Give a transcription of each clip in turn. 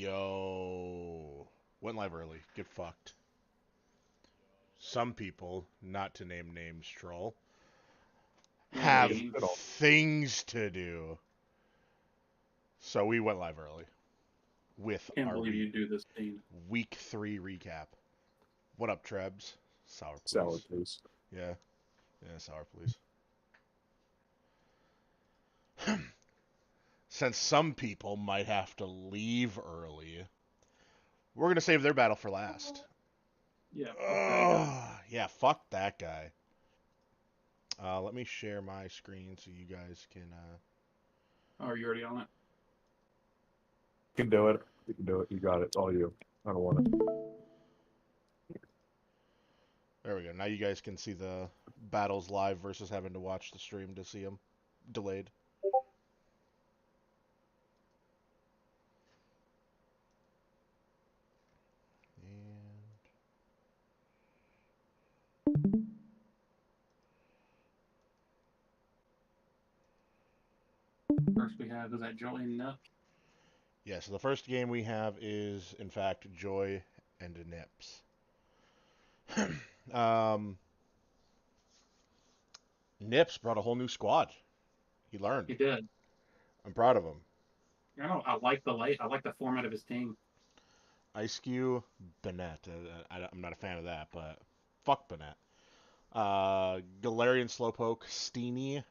Yo. Went live early. Get fucked. Some people, not to name names, troll, Yeah, have Deen. things to do. So we went live early with Can't our believe you do this, Deen. week 3 recap. What up, Trebs? Sour, Sour, please. please. Yeah. Yeah, sour, please. Since some people might have to leave early, we're going to save their battle for last. Yeah, fuck that guy. Yeah, fuck that guy. Let me share my screen so you guys can. Oh, are you already on it? You can do it. You can do it. You got it. It's all you. I don't want it. There we go. Now you guys can see the battles live versus having to watch the stream to see them delayed. And First we have, is that Joey and Nup? yeah, so the first game we have is, in fact, Joy and Nips. Nips brought a whole new squad. He learned. He did. I'm proud of him. I like the format of his team. Ice Cube, Bennett. I'm not a fan of that, but fuck Bennett. Galarian Slowpoke, Steenie,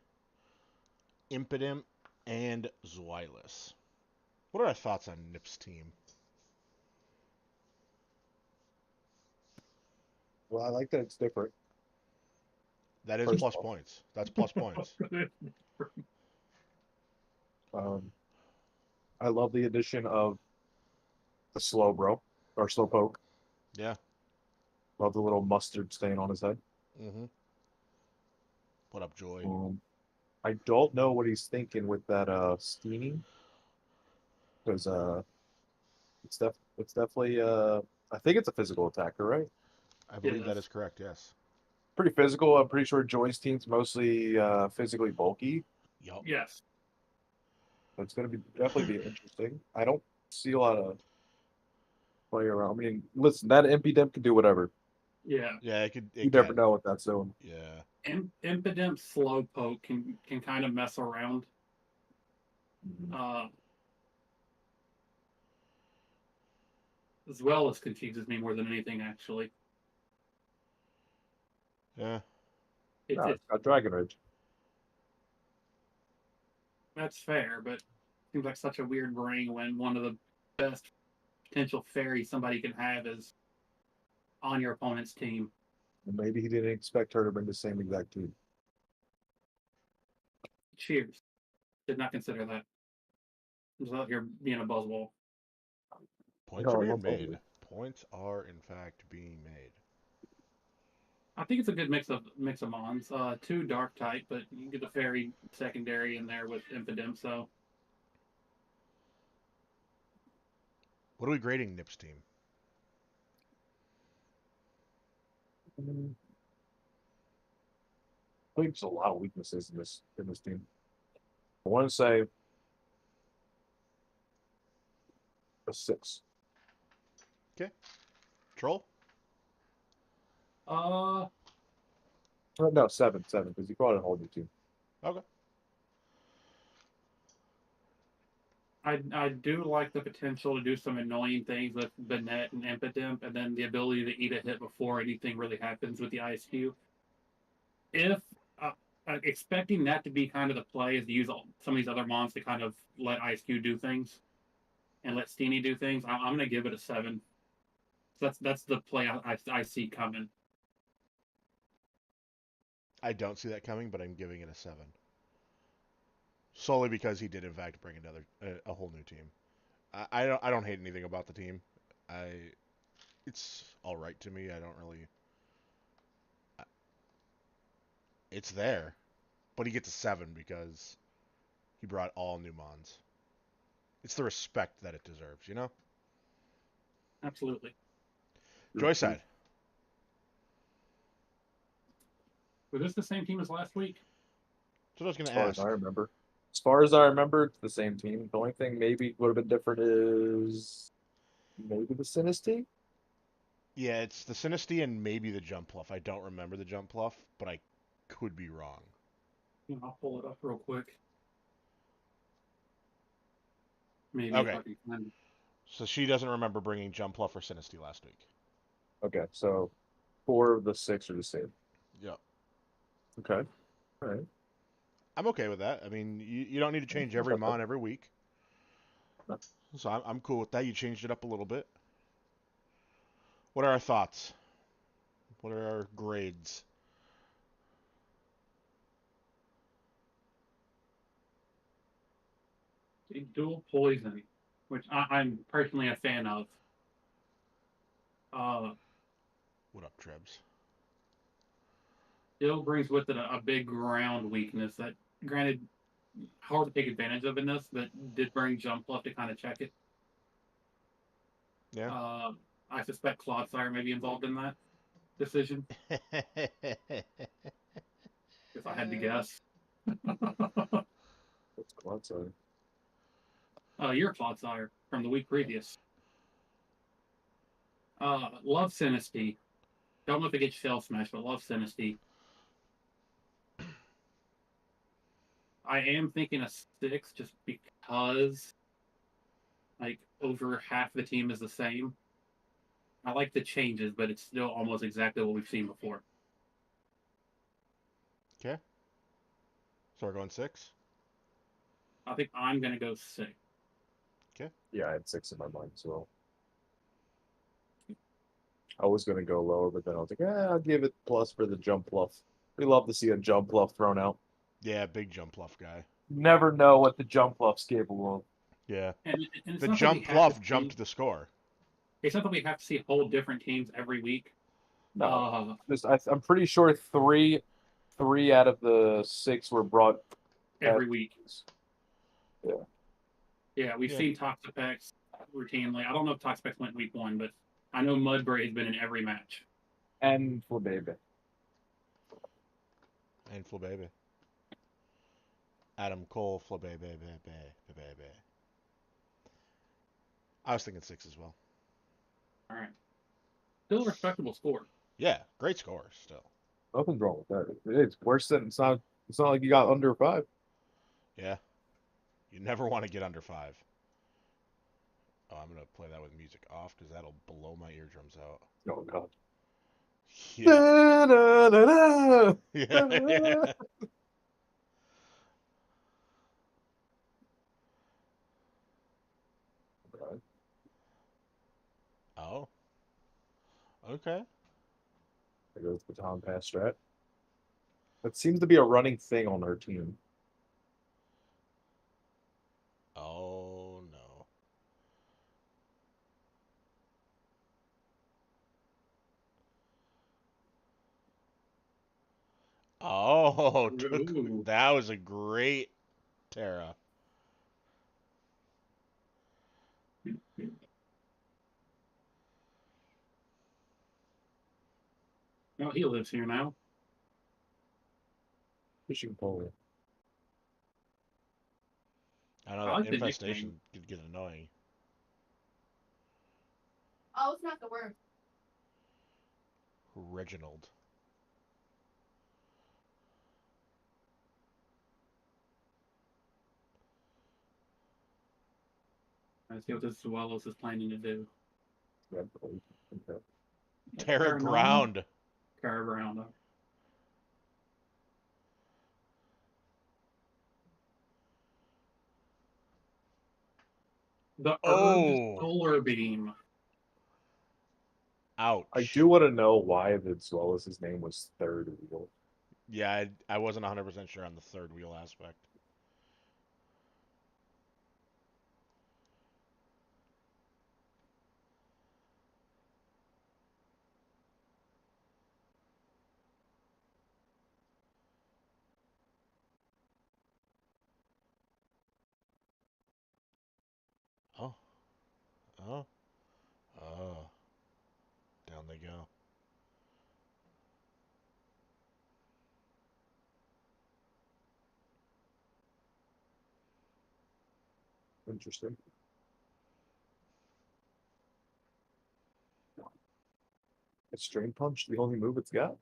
Impidimp, and Zweilous. What are our thoughts on Nip's team? Well, I like that it's different. That is First plus off. points. That's plus points. Um, I love the addition of the slow bro or slow poke. Yeah. Love the little mustard stain on his head. Mm-hmm. What up, Joy? I don't know what he's thinking with that steaming because it's definitely I think it's a physical attacker, right? I believe that Yes. is correct, yes. Pretty physical. I'm pretty sure Joy's team's mostly physically bulky. Yup. Yes. So it's gonna be definitely be interesting. I don't see a lot of play around. I mean, listen, that MP Demp can do whatever. Yeah. Yeah, it could. You It never can. know with that zone. Yeah. Impidimp Slowpoke can kind of mess around. Uh, as well as confuses me more than anything, actually. Yeah. No, It's it's got Dragon Rage. That's fair, but it seems like such a weird bring when one of the best potential fairies somebody can have is on your opponent's team. And maybe he didn't expect her to bring the same exact team. Cheers. Did not consider that. I'm just out here being a buzzwall. Points are No, being no, made. totally. Points are, in fact, being made. I think it's a good mix of mons. Two dark type, but you get the fairy secondary in there with Impidimp, so What are we grading Nip's team? I think there's a lot of weaknesses in this team. I want to say a 6. Okay. Troll? uh No, 7, because you brought a whole new team. Okay. I do like the potential to do some annoying things with Bennett and Impidimp, and then the ability to eat a hit before anything really happens with the Ice Cube. If expecting that to be kind of the play is to use some of these other mons to kind of let Ice Cube do things and let Steenie do things, I'm going to give it a 7. So that's the play I see coming. I don't see that coming, but I'm giving it a 7. Solely because he did, in fact, bring a whole new team. I don't hate anything about the team. It's all right to me. I don't really. It's there, but he gets a 7 because he brought all new mons. It's the respect that it deserves, you know. Absolutely. Joyside. Was this the same team as last week? So I was going As to far as ask. I remember. As far as I remember, it's the same team. The only thing maybe would have been different is Maybe the Sinisty? Yeah, it's the Sinisty and maybe the Jump Pluff. I don't remember the Jump Pluff, but I could be wrong. I'll pull it up real quick. Maybe if Okay, I can find it. so she doesn't remember bringing Jump Pluff or Sinisty last week. Okay, so 4 of the 6 are the same. Yep. Okay. All right. I'm okay with that. I mean, you don't need to change every mon every week. No. So I'm cool with that. You changed it up a little bit. What are our thoughts? What are our grades? Dual poison, which I'm personally a fan of. What up, Trebs? Still brings with it a big ground weakness that, granted, hard to take advantage of in this, but did bring jump left to kind of check it. Yeah. I suspect Clodsire may be involved in that decision, if I had to guess. What's Quadsire? You're a Clodsire from the week previous. Love Sinisty. Don't know if it gets Shell Smash, but love Sinisty. I am thinking a 6 just because, like, over half the team is the same. I like the changes, but it's still almost exactly what we've seen before. Okay. So we're going 6? I think I'm going to go 6. Okay. Yeah, I had 6 in my mind as well. I was going to go lower, but then I was like, I'll give it plus for the jump bluff. We love to see a jump bluff thrown out. Yeah, big Jump Pluff guy. Never know what the jump bluff's capable of. Yeah. And it's The not that we Jump have to Pluff see, jumped the score. it's not that we have to see whole different teams every week. No, I'm pretty sure three out of the 6 were brought Every week. Yeah. Yeah, we've Yeah. seen Toxapex routinely. I don't know if Toxapex went week 1, but I know Mudbray has been in every match. And for baby. And Flabebe. Adam Cole, Flabebe. I was thinking 6 as well. All right. Still a respectable score. Yeah, great score still. Nothing's wrong with that. It's worse than it's not like you got under 5. Yeah. You never want to get under 5. Oh, I'm going to play that with music off because that'll blow my eardrums out. Oh god. Yeah. Da, da, da, da. Yeah. Oh. Okay. There goes the baton pass strat. That seems to be a running thing on our team. Oh no. Oh, Ooh. that was a great Terra. Well, he lives here now. Fishing pole. I know I that like the nickname. infestation could get annoying. Oh, it's not the worm. Reginald. Let's see what this Swallows is planning to do. Yeah, okay. Terra Paramount? Ground. Caraground. The Urged Oh, Solar Beam. ouch. I do want to know why the Zwellis' name was third wheel. Yeah, I wasn't 100% sure on the third wheel aspect. Oh, oh, oh. Down they go. Interesting. Extreme Punch, the only move it's got.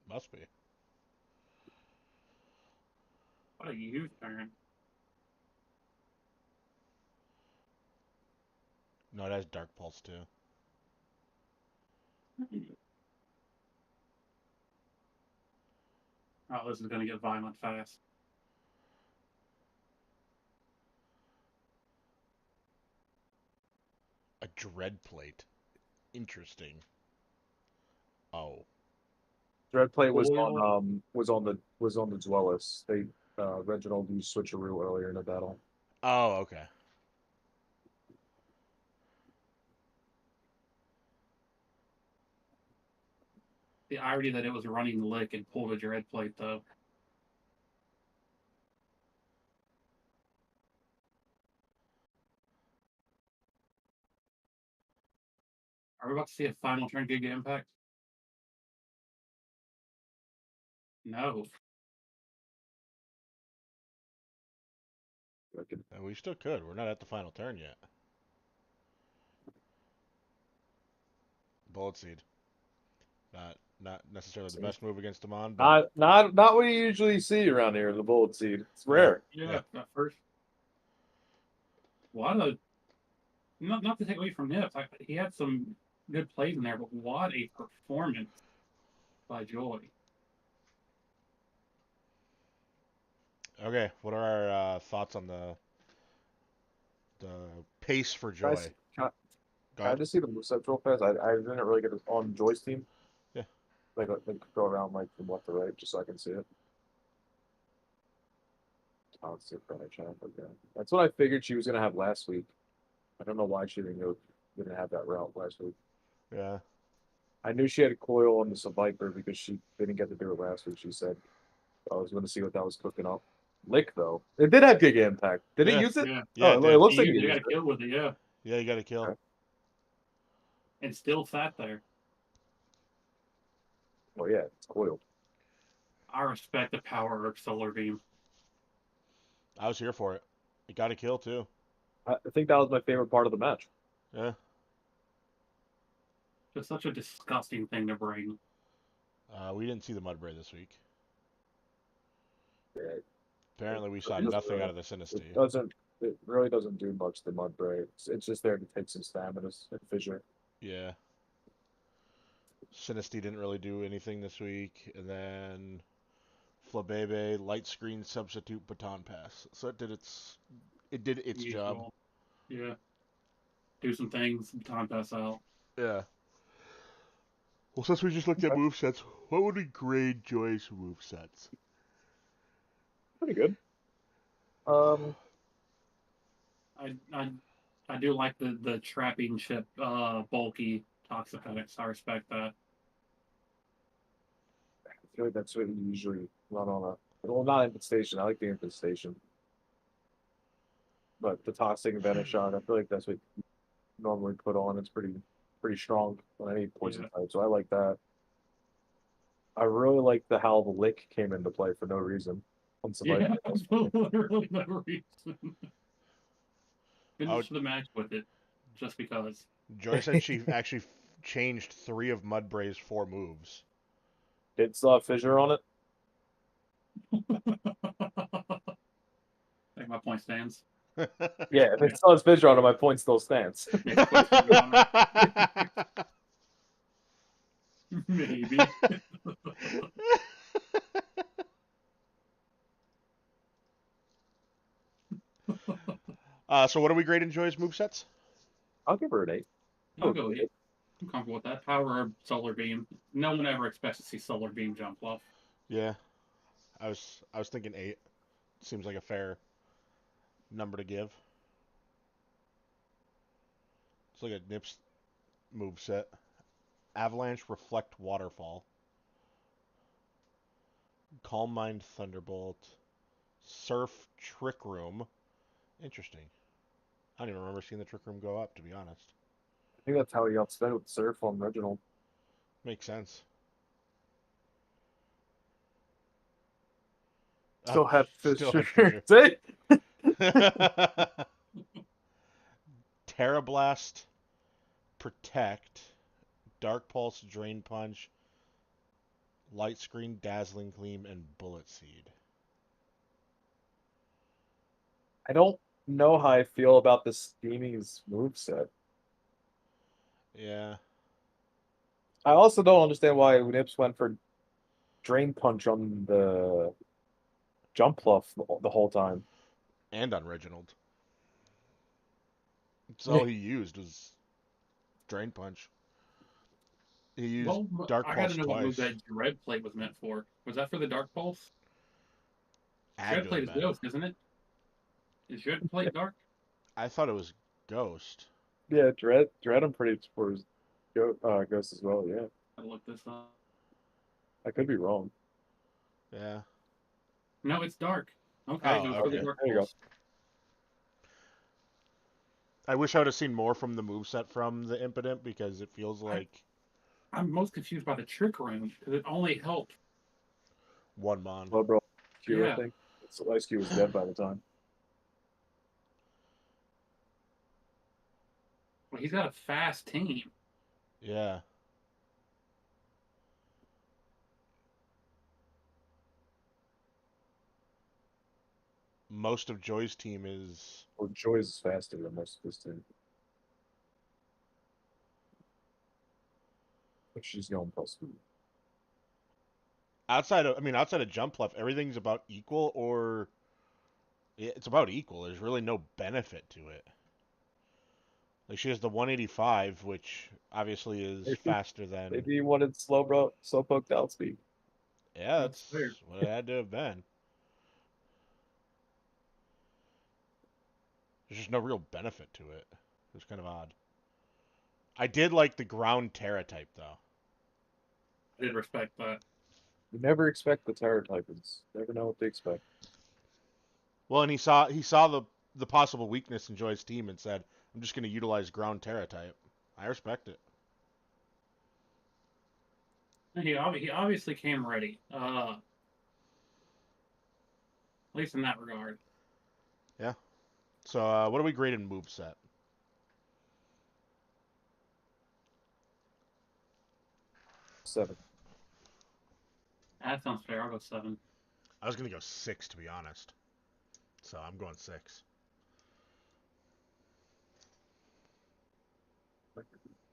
Must be. What a U-turn. No, it has Dark Pulse too. Oh, this is gonna get violent fast. A Dread Plate. Interesting. Oh. Dreadplate was Oil. on the Dwellers. They Reginald used switcheroo earlier in the battle. Oh, okay. The irony that it was running lick and pulled a dread plate though. Are we about to see a final turn Giga Impact? No. We still could. We're not at the final turn yet. Bullet Seed. Not necessarily the best move against Damon, but Not what you usually see around here in the Bullet Seed. It's rare. Yeah, that first. What a not to take away from Nips. He had some good plays in there, but what a performance by Joy. okay. What are our thoughts on the pace for Joy? Guys, Go can I ahead. just see the moveset real fast? I didn't really get it on Joy's team. Yeah. Like go around like from left to right just so I can see it. Toxic champ again. That's what I figured she was gonna have last week. I don't know why she didn't have that route last week. Yeah. I knew she had a coil on the Viper because she didn't get to do it last week. She said I was going to see what that was cooking up. Lick though, it did have Giga Impact. Did Yeah. it use it? Yeah. Yeah, oh, it it did. looks like You it got used to kill with it, yeah. Yeah, you got to kill. Okay. And still sat there. Oh yeah, it's coiled. I respect the power of Solar Beam. I was here for it. It got a kill too. I think that was my favorite part of the match. Yeah. Just such a disgusting thing to bring. We didn't see the Mudbray this week. Yeah, Apparently, we saw It nothing out of the Sinisty. it really doesn't do much. The Mudbray. It's just there to take some stamina and fissure. Yeah. Sinisty didn't really do anything this week, and then Flabebe light screen substitute baton pass. So it did its job. Usual. Yeah. Do some things, time pass out. Yeah. Well, since we just looked at movesets, what would we grade Joy's movesets? Pretty good. I do like the trapping ship bulky Toxapex. I respect that. I feel like that's what you usually run on a. Well, not infestation. I like the infestation. But the tossing Vanish shot, I feel like that's what you normally put on. It's pretty strong on any poison type. So I like that. I really like how the lick came into play for no reason. On Yeah, Survivor. literally no reason. Finish Oh. the match with it, just because. Joy said she actually changed 3 of Mudbray's 4 moves. It still have fissure on it. I think my point stands. Yeah, if it still has fissure on it, my point still stands. Maybe. So what do we grade in Joy's movesets? I'll give her an 8. I'll go 8. I'm comfortable with that. Power of Solar Beam. No one ever expects to see Solar Beam jump off. Yeah. I was thinking 8. Seems like a fair number to give. Let's look at Nip's moveset. Avalanche, Reflect, Waterfall. Calm Mind, Thunderbolt. Surf, Trick Room. Interesting. I don't even remember seeing the Trick Room go up, to be honest. I think that's how he outspent with Surf on Reginald. Makes sense. Still had Still had fissure. fissure. See? Terra Blast, Protect, Dark Pulse, Drain Punch, Light Screen, Dazzling Gleam, and Bullet Seed. I don't know how I feel about the Steamy's moveset. Yeah. I also don't understand why Nips went for Drain Punch on the Jump Fluff the whole time. And on Reginald. That's all he used was Drain Punch. He used Well, Dark I got Pulse to know what move twice. that Dread Plate was meant for. Was that for the Dark Pulse? Had Dread to Plate have is been. Ghost, isn't it? Is Dread Plate Dark? I thought it was Ghost. Yeah, Dread I'm pretty for his Ghost as well, yeah. I'll look this up. I could be wrong. Yeah. No, it's Dark. Okay, Oh, it was for the okay. Dark There you go. Pulse. I wish I would have seen more from the moveset from the Impotent because it feels like I'm most confused by the Trick Room because it only helped. one mon. Well, bro, Q, I Yeah. think. Ice Q was dead by the time. Well, he's got a fast team. Yeah. Most of Joy's team is Or Joy's is faster than most of this team. But she's going +2. outside of jump left, everything's about equal or it's about equal. There's really no benefit to it. Like she has the 185, which obviously is Maybe- faster than. Maybe he wanted slow poked out speed. Yeah, That's that's fair. what it had to have been. There's just no real benefit to it. It was kind of odd. I did like the ground Terra type though. I did respect that. You never expect the Terror types. Never know what they expect. Well, and he saw the possible weakness in Joy's team and said, "I'm just going to utilize ground Terra type." I respect it. He obviously came ready. At least in that regard. So, what do we grade in moveset? 7. That sounds fair. I'll go 7. I was going to go 6 to be honest. So, I'm going 6.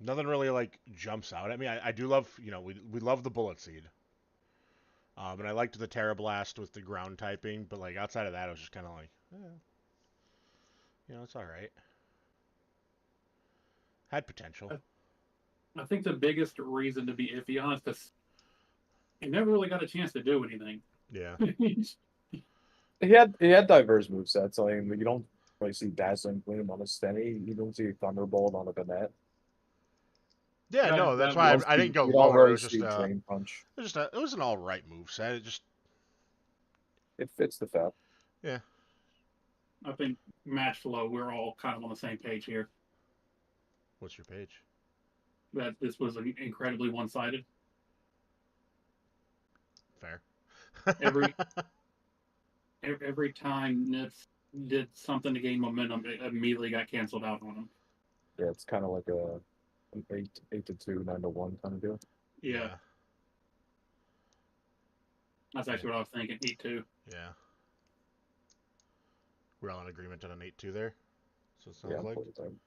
Nothing really like jumps out at me. I do love, we love the bullet seed. And I liked the Terra Blast with the ground typing, but like outside of that, it was just kind of like, it's all right. Had potential. I think the biggest reason to be iffy on is because he never really got a chance to do anything. Yeah. He had diverse movesets. I mean, you don't really see Dazzling Gleam on a Stenny. You don't see Thunderbolt on a Bennett. Yeah, That- no, that's that why You don't I see- didn't go you don't lower. It really was just see Drain Punch. it was an all right move set. It just It fits the FAP. I think match flow, we're all kind of on the same page here. what's your page? That this was incredibly one-sided. Fair. Every time Nips did something to gain momentum, it immediately got canceled out on him. Yeah, it's kind of like an 8 to 2, 9 to 1 kind of deal. Yeah, that's actually what I was thinking. 8-2. Yeah. We're all in agreement on an 8-2 there. So it sounds Yeah, like. full time.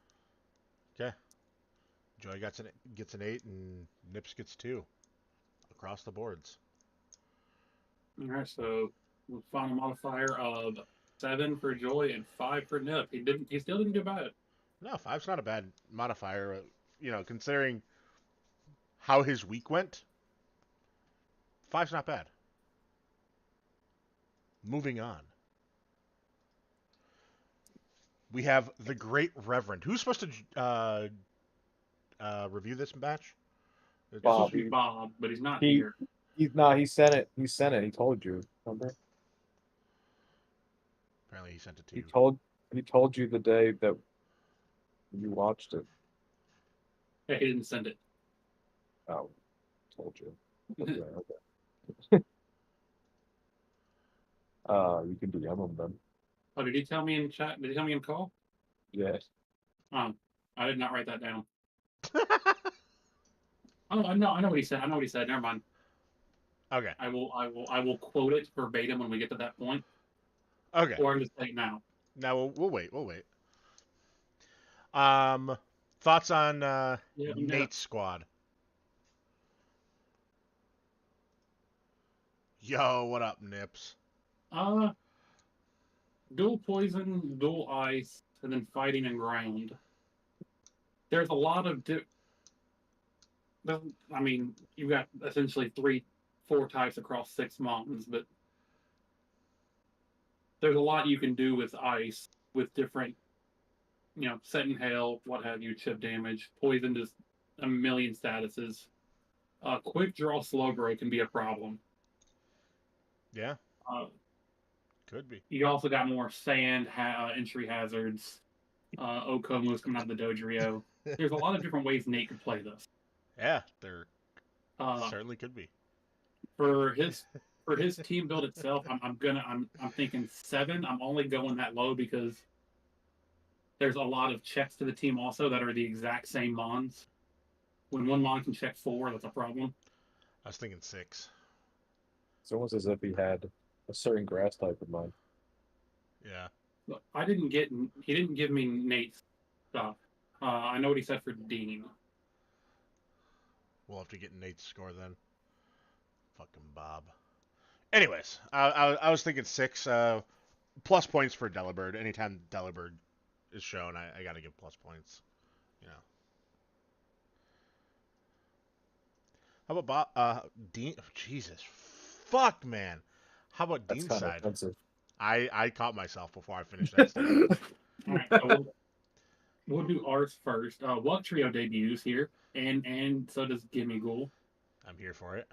Okay. Joy gets an 8 and Nips gets 2 across the boards. All right, so final modifier of 7 for Joy and 5 for Nip. He still didn't do bad. No, 5's not a bad modifier. Considering how his week went, 5's not bad. Moving on. We have the Great Reverend. Who's supposed to review this match? It's Bob, supposed to be Bob, but he's not he- here. He sent it. He sent it. He told you. Remember? Apparently he sent it to He you. told you the day that you watched it. Hey, he didn't send it. Oh, told you. Okay, okay. You can DM him then. Oh, did he tell me in chat? Did he tell me in call? Yeah. I did not write that down. Oh, I know what he said. I know what he said. Never mind. Okay. I will quote it verbatim when we get to that point. Okay. Or I'm just saying now. Now we'll wait. We'll wait. Thoughts on Yeah, no. Nate's squad? Yo, what up, Nips? Uh, dual poison, dual ice, and then fighting and ground. There's a lot of I mean, you've got essentially 4 types across 6 mountains, but there's a lot you can do with ice with different, set and hail, what have you, chip damage, poison, just a million statuses. Quick draw, slow grow can be a problem. Yeah, Uh, could be. you also got more sand entry hazards. Okomo's coming out of the Dodrio. There's a lot of different ways Nate could play this. Yeah, there Uh, certainly could be. for his team build itself, I'm thinking 7. I'm only going that low because there's a lot of checks to the team also that are the exact same mons. When one mon can check 4, that's a problem. I was thinking 6. It's almost as if he had a certain grass type in mind. Yeah. Look, he didn't give me Nate's stuff. I know what he said for Deen. We'll have to get Nate's score then. Fucking Bob. Anyways, I was thinking 6. Plus points for Delibird. Anytime Delibird is shown, I gotta give plus points. You know. How about Deen? Oh, Jesus, fuck, man. How about That's Dean's kind of side? offensive. I caught myself before I finished that statement. All right, so we'll do ours first. What trio debuts here, and so does Gimme Ghoul. I'm here for it.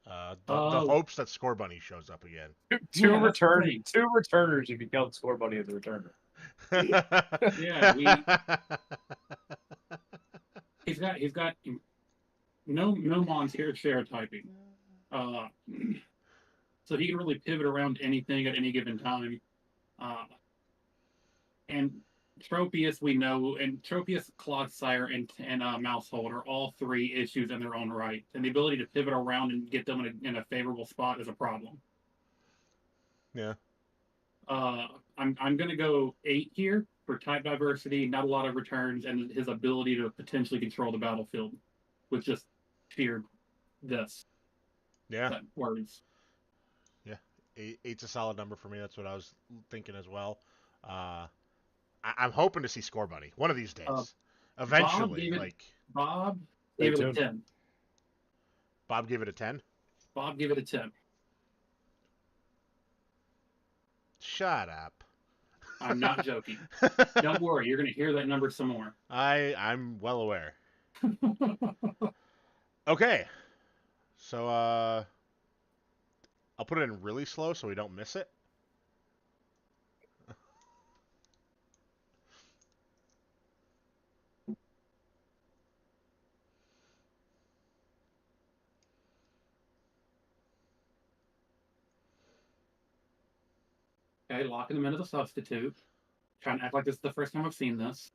The Uh, hopes that Score Bunny shows up again. Two Yeah, that's the thing. two returners if you count Score Bunny as a returner. Yeah, he's got no mons here stereotyping. Uh, so he can really pivot around anything at any given time. And Tropius, we know, and Tropius, Clodsire, and Mousehold are all 3 issues in their own right. And the ability to pivot around and get them in a favorable spot is a problem. Yeah. I'm going to go 8 here for type diversity, not a lot of returns, and his ability to potentially control the battlefield with just sheer this. Yeah. Words. Yeah. 8's a solid number for me. That's what I was thinking as well. I'm hoping to see Score Bunny one of these days. Eventually, Bob gave it a 10. Bob gave it a 10. Bob gave it a 10. Shut up. I'm not joking. Don't worry, you're going to hear that number some more. I'm well aware. Okay. So I'll put it in really slow so we don't miss it. Okay, locking them into the substitute. Trying to act like this is the first time I've seen this.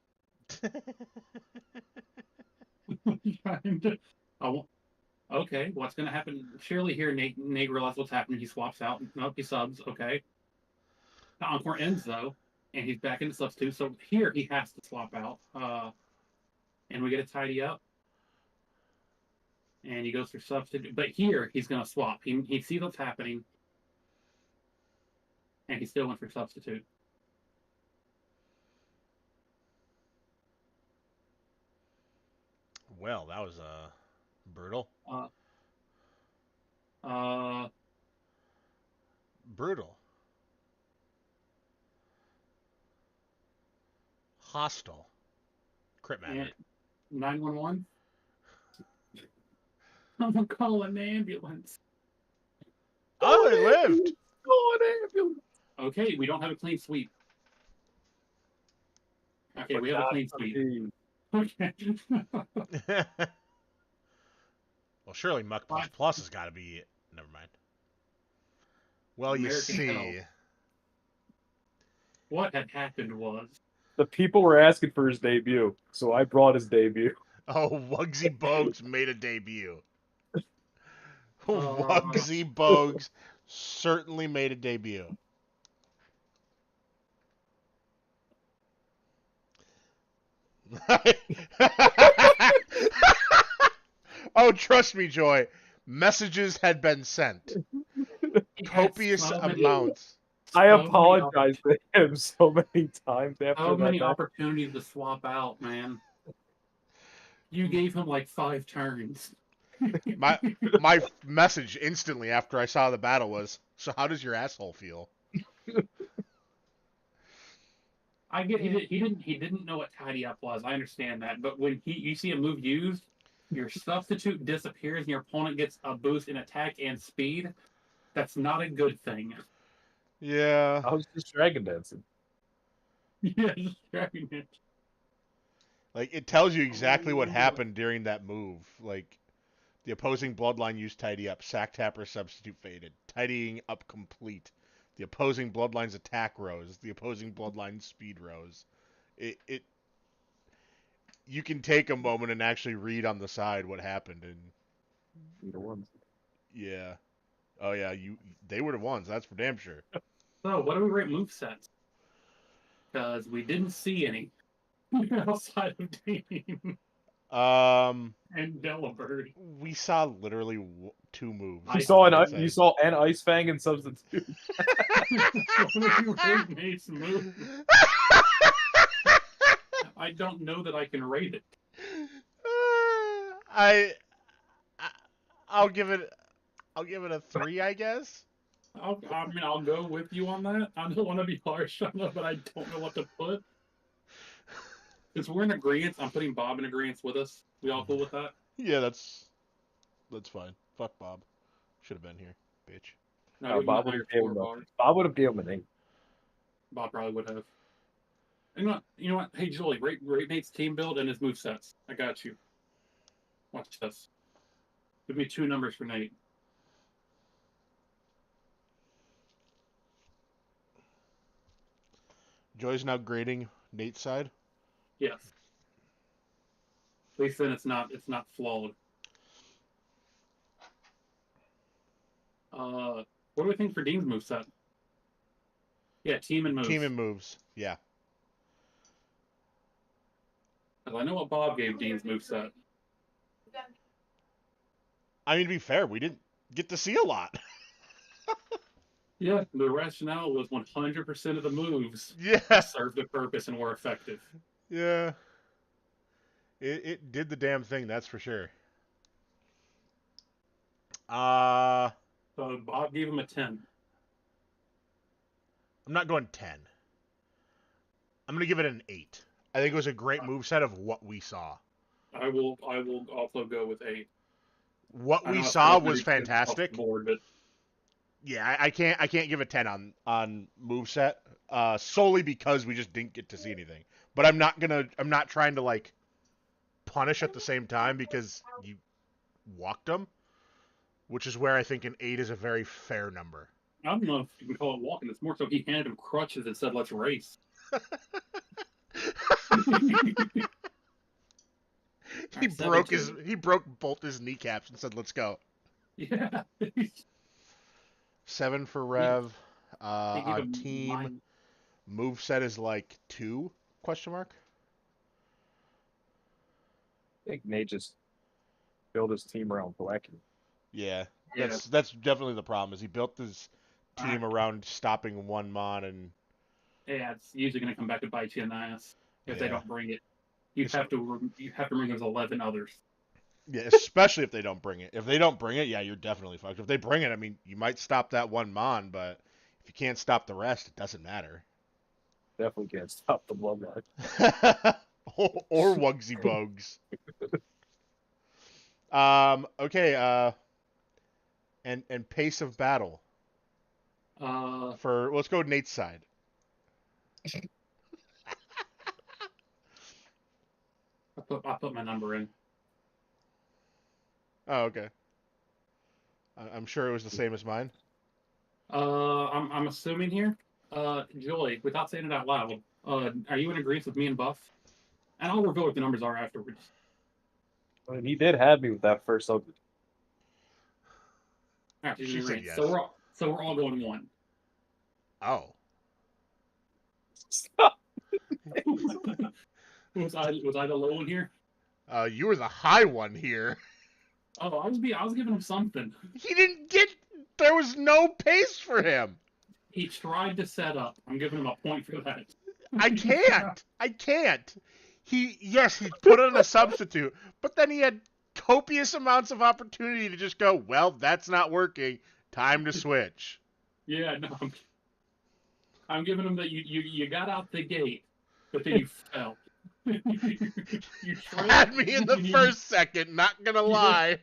Okay, what's going to happen? Surely here, Nate realizes what's happening. He swaps out. Nope, he subs. Okay. The Encore ends, though, and he's back into substitute. So here, he has to swap out. And we get a tidy up. And he goes for substitute. But here, he's going to swap. He sees what's happening. And he still went for substitute. Well, that was brutal. Brutal. Hostile. Crit matter. 911. I'm gonna call an ambulance. Oh, they lived. Call an ambulance. Okay, we don't have a clean sweep. Okay, we have a clean sweep. Okay. Well, surely Muck Plus Plus has got to be it. Never mind. Well, American you see. Hell. What had happened was The people were asking for his debut, so I brought his debut. Oh, Wugsy Bogues made a debut. Uh, Wugsy Bogues certainly made a debut. Oh, trust me, Joy. Messages had been sent. he had Copious so many, amounts. I so many apologize to him so many times after so that. many opportunities to swap out, man. You gave him like 5 turns. My message instantly after I saw the battle was, "So how does your asshole feel?" I get he didn't know what tidy up was. I understand that, but when you see a move used, your substitute disappears and your opponent gets a boost in attack and speed. That's not a good thing. Yeah. I was just dragon dancing. Yeah, just dragging it. Like, it tells you exactly what happened during that move. Like, the opposing bloodline used tidy up. Sack tapper substitute faded. Tidying up complete. The opposing bloodline's attack rose. The opposing bloodline's speed rose. It you can take a moment and actually read on the side what happened, and Either one. yeah. Oh yeah, they were the ones, that's for damn sure. So, what do we rate movesets? Because we didn't see any outside of Deen and Delibird. We saw literally 2 moves. You I saw saw you saw an Ice Fang and substitute. What do we rate Nate's move? I don't know that I can rate it. I I'll give it a 3, I guess. I'll go with you on that. I don't want to be harsh on it, but I don't know what to put. Since we're in agreement, I'm putting Bob in agreement with us. We all cool with that? Yeah, that's fine. Fuck Bob. Should have been here, bitch. No, Bob would have given him. Bob would have given him an 8. Bob probably would have. You know what? Hey, Julie, rate Nate's team build and his movesets. I got you. Watch this. Give me 2 numbers for Nate. Joy's now grading Nate's side. Yes. At least then it's not flawed. What do we think for Dean's moveset? Yeah, team and moves. Team and moves. Yeah. I know what Bob gave Dean's moveset. I mean, to be fair, we didn't get to see a lot. Yeah, the rationale was 100% of the moves Yeah. served a purpose and were effective. Yeah. It did the damn thing, that's for sure. So Bob gave him a 10. I'm not going 10. I'm going to give it an 8. I think it was a great moveset of what we saw. I will also go with 8. What I we know it's saw pretty was good off fantastic. the board, but Yeah, I can't give a 10 on moveset solely because we just didn't get to see anything. But I'm not trying to like punish at the same time because you walked them, which is where I think an 8 is a very fair number. I don't know if you can call it walking. It's more so he handed him crutches and said, "Let's race." He broke both his kneecaps and said, "Let's go." Yeah. 7 for Rev. He gave On him team mine. moveset is like 2 question mark. I think Nate just built his team around Blacky. Yeah, Yeah. that's definitely the problem. Is he built his team around stopping one mon and Yeah, it's usually going to come back to bite you in the ass if they Yeah. don't bring it. You have to bring those 11 others. yeah, especially if they don't bring it. If they don't bring it, yeah, you're definitely fucked. If they bring it, I mean, you might stop that one mon, but if you can't stop the rest, it doesn't matter. Definitely can't stop the bloodline. or Wugsy Bogues. Okay, and pace of battle for let's go Nate's side. I put my number in. Oh, okay. I'm sure it was the same as mine. I'm assuming here. Joy, without saying it out loud, are you in agreement with me and Buff? And I'll reveal what the numbers are afterwards. I mean, he did have me with that first open. Actually, She said right. yes. So we're all going 1. Oh. was I the low one here? You were the high one here. Oh, I was giving him something. He didn't get. There was no pace for him. He tried to set up. I'm giving him a point for that. I can't. I can't. He put on a substitute, but then he had copious amounts of opportunity to just go, well, that's not working. Time to switch. Yeah, no, I'm giving him that you got out the gate, but then you fell. you tried, Had me in the first second, not gonna lie.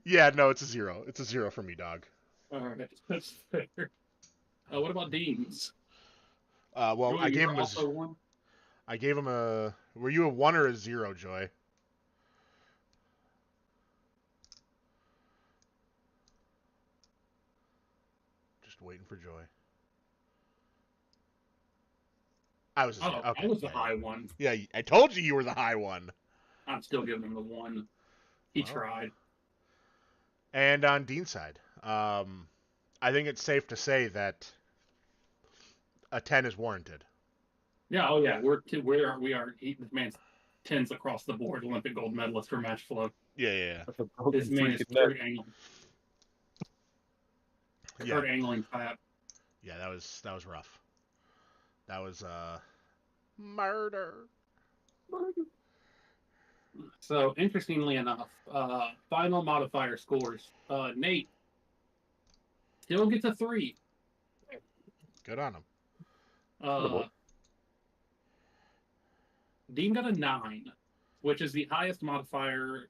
Yeah, no, it's a 0. It's a 0 for me, dog. All right, that's fair. What about Dean's? Well, Joy, I gave you're him also 1. I gave him a. Were you a 1 or a 0, Joy? Just waiting for Joy. I was a 0. Oh, Okay. I was the high one. Yeah, I told you were the high one. I'm still giving him the 1. He tried. And on Dean's side, I think it's safe to say that a 10 is warranted. Yeah, we are. This man's 10s across the board. Olympic gold medalist for match flow. Yeah. This man is Kurt Angling. Yeah. Kurt Angling FAP. Yeah, that was rough. That was murder. So interestingly enough, final modifier scores. Nate still gets a 3. Good on him. Dean got a 9, which is the highest modifier.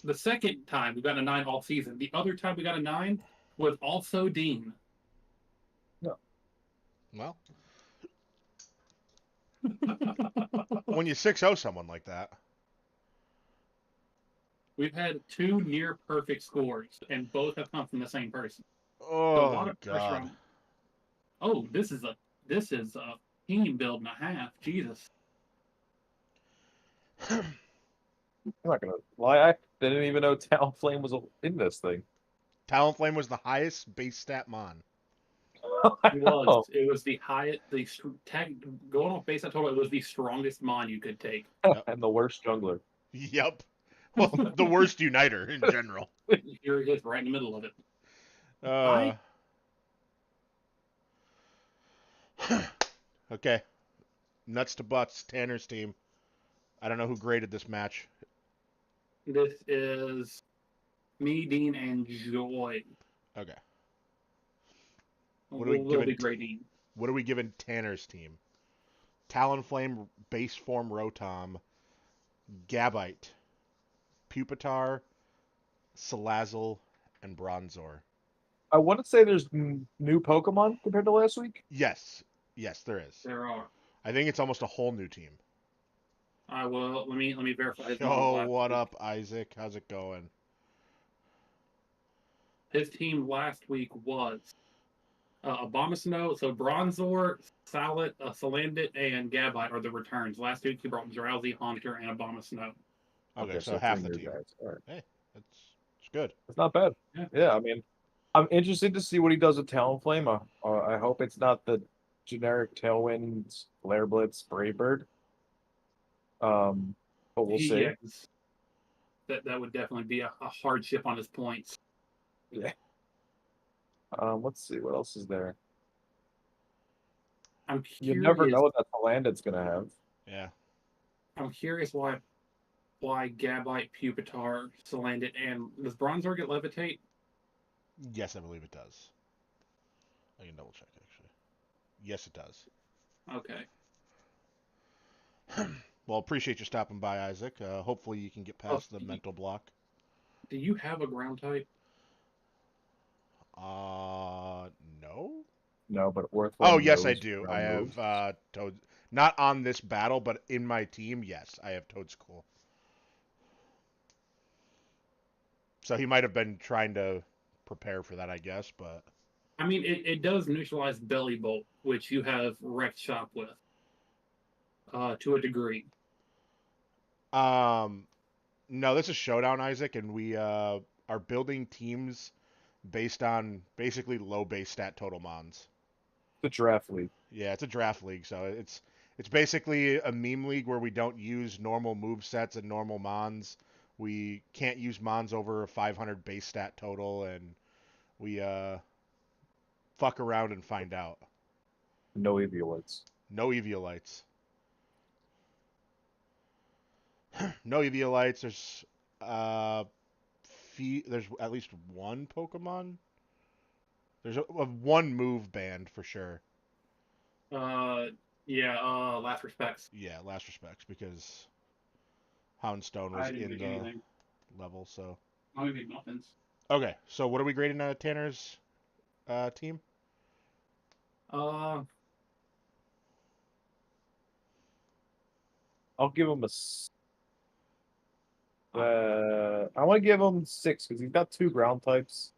The second time we got a 9 all season. The other time we got a 9 was also Dean. No. Well, when you 6-0 someone like that. We've had 2 near perfect scores, and both have come from the same person. Oh, So a lot of pressure God. on. Oh, this is a team build and a half. Jesus. I'm not gonna lie. I didn't even know Talonflame was in this thing. Talonflame was the highest base stat mon. It was the highest. Going off base stat total, it was the strongest mon you could take. And the worst jungler. Yep. Well, the worst uniter in general. Here it is, right in the middle of it. Okay. Nuts to butts. Tanner's team. I don't know who graded this match. This is me, Dean, and Joy. Okay. We'll be grading. What are we giving Tanner's team? Talonflame, base form Rotom, Gabite, Pupitar, Salazzle, and Bronzor. I want to say there's new Pokemon compared to last week. Yes, there is. There are. I think it's almost a whole new team. I will. Let me verify. His Oh, what up, Isaac? How's it going? His team last week was Abomasnow, so Bronzor, Salandit, and Gabite are the returns. Last week he brought Drowsy, Haunter, and Abomasnow. Okay, so half the team. Right. Hey, it's good. It's not bad. Yeah. I mean, I'm interested to see what he does with Talonflame. I hope it's not the generic Tailwind, Flare Blitz, Brave Bird. But we'll see. Yeah, that would definitely be a hardship on his points. Yeah. Let's see what else is there. I'm You curious. never know what that Landed's gonna have. Yeah. I'm curious why Gabite, Pupitar, Salandit, and does Bronzor get Levitate? Yes, I believe it does. I can double check actually. Yes, it does. Okay. Well, appreciate you stopping by, Isaac. Hopefully you can get past the mental block. Do you have a ground type? No. No, but worth. Oh, yes, I do. I have Toad. Not on this battle, but in my team, yes, I have Toadskool. So he might have been trying to prepare for that, I guess, but... I mean, it does neutralize Belly Bolt, which you have wrecked shop with, to a degree. No, this is Showdown, Isaac, and we are building teams based on basically low base stat total mons. The draft league. Yeah, it's a draft league, so it's basically a meme league where we don't use normal move sets and normal mons. We can't use mons over 500 base stat total, and we fuck around and find out. No Eviolites. No Eviolites. No Eviolites. There's at least one Pokemon. There's a one move banned for sure. Last respects. Yeah, last respects because Houndstone was I didn't in make the anything. level. So I only made muffins. okay, so what are we grading Tanner's team? Uh, I'll give him I want to give him 6 because he's got 2 ground types.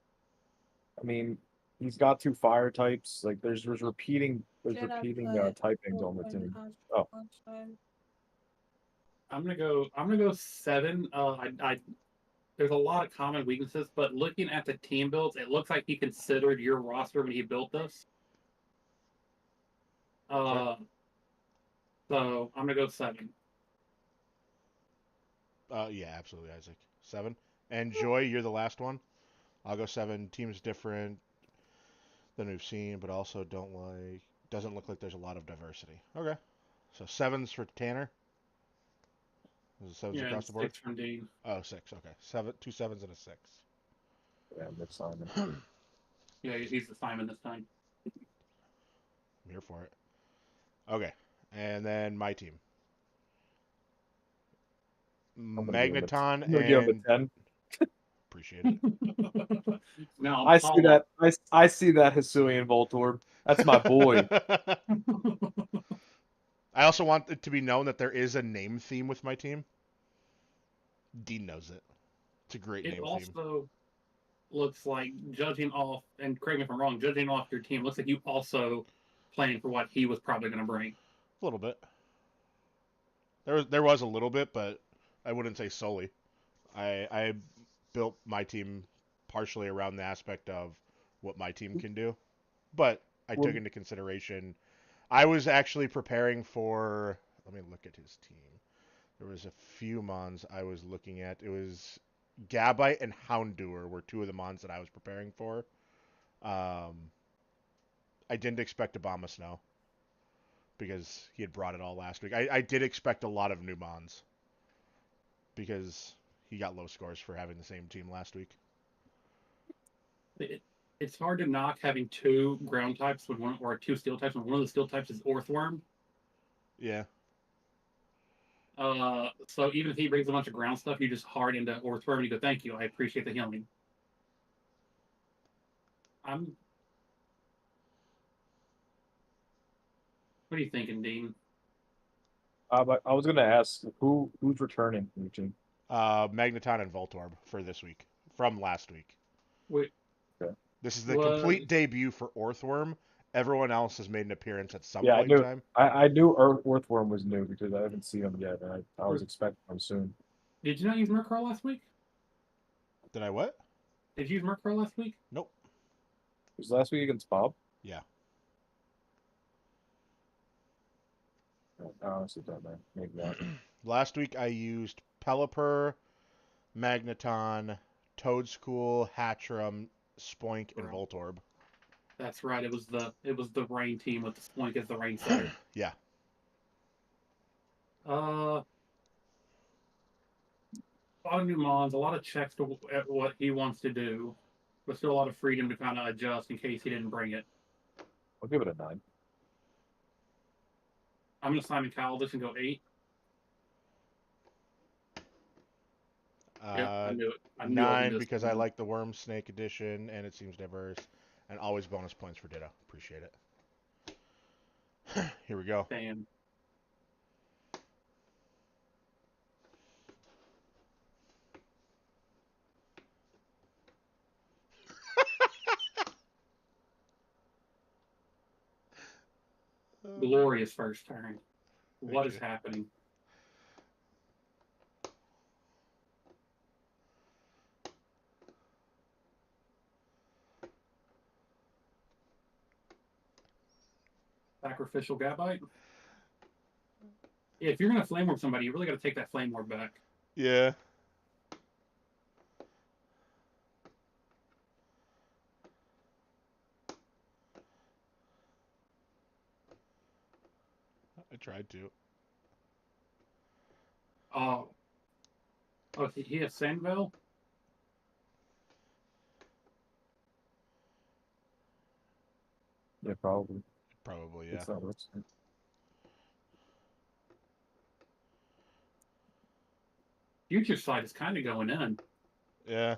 I mean, he's got 2 fire types. Like there's repeating typings on the team. Oh, I'm gonna go 7. There's a lot of common weaknesses, but looking at the team builds, it looks like he considered your roster when he built this. So I'm gonna go 7. Yeah, absolutely, Isaac. 7. And Joy, you're the last one. I'll go 7. Team's different than we've seen, but also doesn't look like there's a lot of diversity. Okay, so 7s for Tanner. Is it 7s Yeah, across and the board? 6 from Deen. Oh, 6. Okay, 2 7s and a 6. yeah, that's Simon. Yeah, he's the Simon this time. I'm here for it. Okay, and then my team. Magneton I'm gonna give him and a 10. appreciate it. No, I see that. I see that Hisuian Voltorb. That's my boy. I also want it to be known that there is a name theme with my team. Dean knows it. It's a great It name theme. also looks like, judging off, and correct me if I'm wrong, judging off your team, looks like you also planning for what he was probably going to bring. A little bit. There was a little bit, but I wouldn't say solely. I built my team partially around the aspect of what my team can do, but I took into consideration. I was actually preparing for. Let me look at his team. There was a few mons I was looking at. It was Gabite and Houndour were 2 of the mons that I was preparing for. I didn't expect Abomasnow because he had brought it all last week. I did expect a lot of new mons because he got low scores for having the same team last week. It's hard to knock having 2 ground types or 2 steel types when one of the steel types is Orthworm. Yeah. So even if he brings a bunch of ground stuff, you just hard into Orthworm and you go, "Thank you, I appreciate the healing." What are you thinking, Dean? But I was gonna ask who's returning from your team. Magneton and Voltorb for this week from last week. Wait, This is the complete debut for Orthworm. Everyone else has made an appearance at some point in time. I knew Earthworm was new because I haven't seen him yet, and I was expecting him soon. Did you not use Murkrow last week? Did I what? Did you use Murkrow last week? Nope. Was last week against Bob? Yeah. I honestly don't know. Maybe not. Last week I used Pelipper, Magneton, Toedscool, Hatchram, Spoink, and Voltorb. That's right. It was the rain team with the Spoink as the rain setter. Yeah. A lot of new mons, a lot of checks at what he wants to do, but still a lot of freedom to kind of adjust in case he didn't bring it. I'll give it a 9. I'm going to Simon Cowell this and go 8. I knew it. I knew 9 because I like the Worm Snake edition and it seems diverse. And always bonus points for Ditto. Appreciate it. Here we go. Damn. Glorious first turn. What is happening? Sacrificial Gabite. Yeah, if you're gonna flame orb somebody, you really got to take that flame orb back. Yeah. I tried to. Oh, he has Sandville. Yeah, probably. Probably, yeah. It's not what's- Future Sight is kind of going in. Yeah.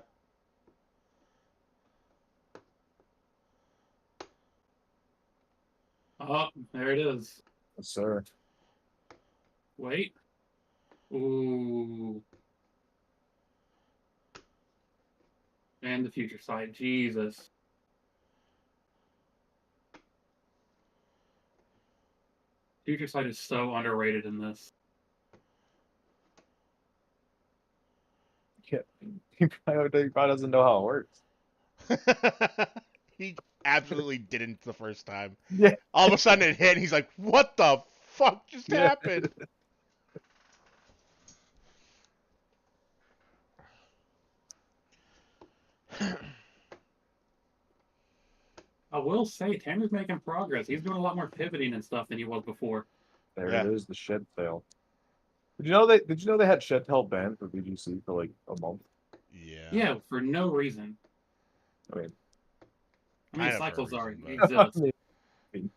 Oh, there it is. Yes, sir. Wait. Ooh. And the Future Sight. Jesus. Future Sight is so underrated in this. Yeah. He probably doesn't know how it works. He absolutely didn't the first time. Yeah. All of a sudden it hit, and he's like, "What the fuck just Yeah. happened?" I will say, Tanner's making progress. He's doing a lot more pivoting and stuff than he was before. There Yeah. it is, the shed tail. Did you know they had shed tail banned for VGC for like a month? Yeah. Yeah, for no reason. I mean, I mean, Kind of for a cycles are reason, exist. I mean,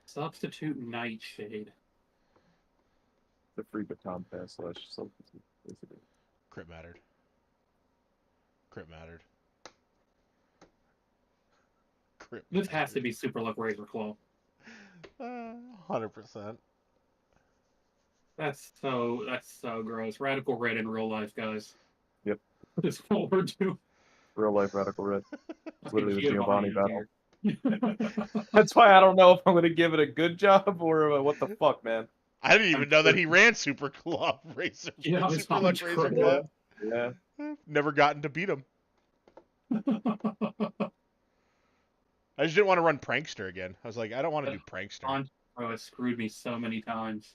Substitute Nightshade. the free baton pass slash substitute. Crit mattered. Crit mattered. Crit This has to mattered. be Super Luck Razor Claw. 100%. That's so gross. Radical Red in real life, guys. Yep. That's what we're doing. Real life Radical Red. It's literally the Giovanni battle. here. That's why I don't know if I'm gonna give it a good job or what the fuck, man. I didn't even know that he ran Super Club Razor. Yeah, it Super Luck sounds Razor great. Club. Yeah. Never gotten to beat him. I just didn't want to run Prankster again. I was like, I don't want to do Prankster. Oh, it screwed me so many times.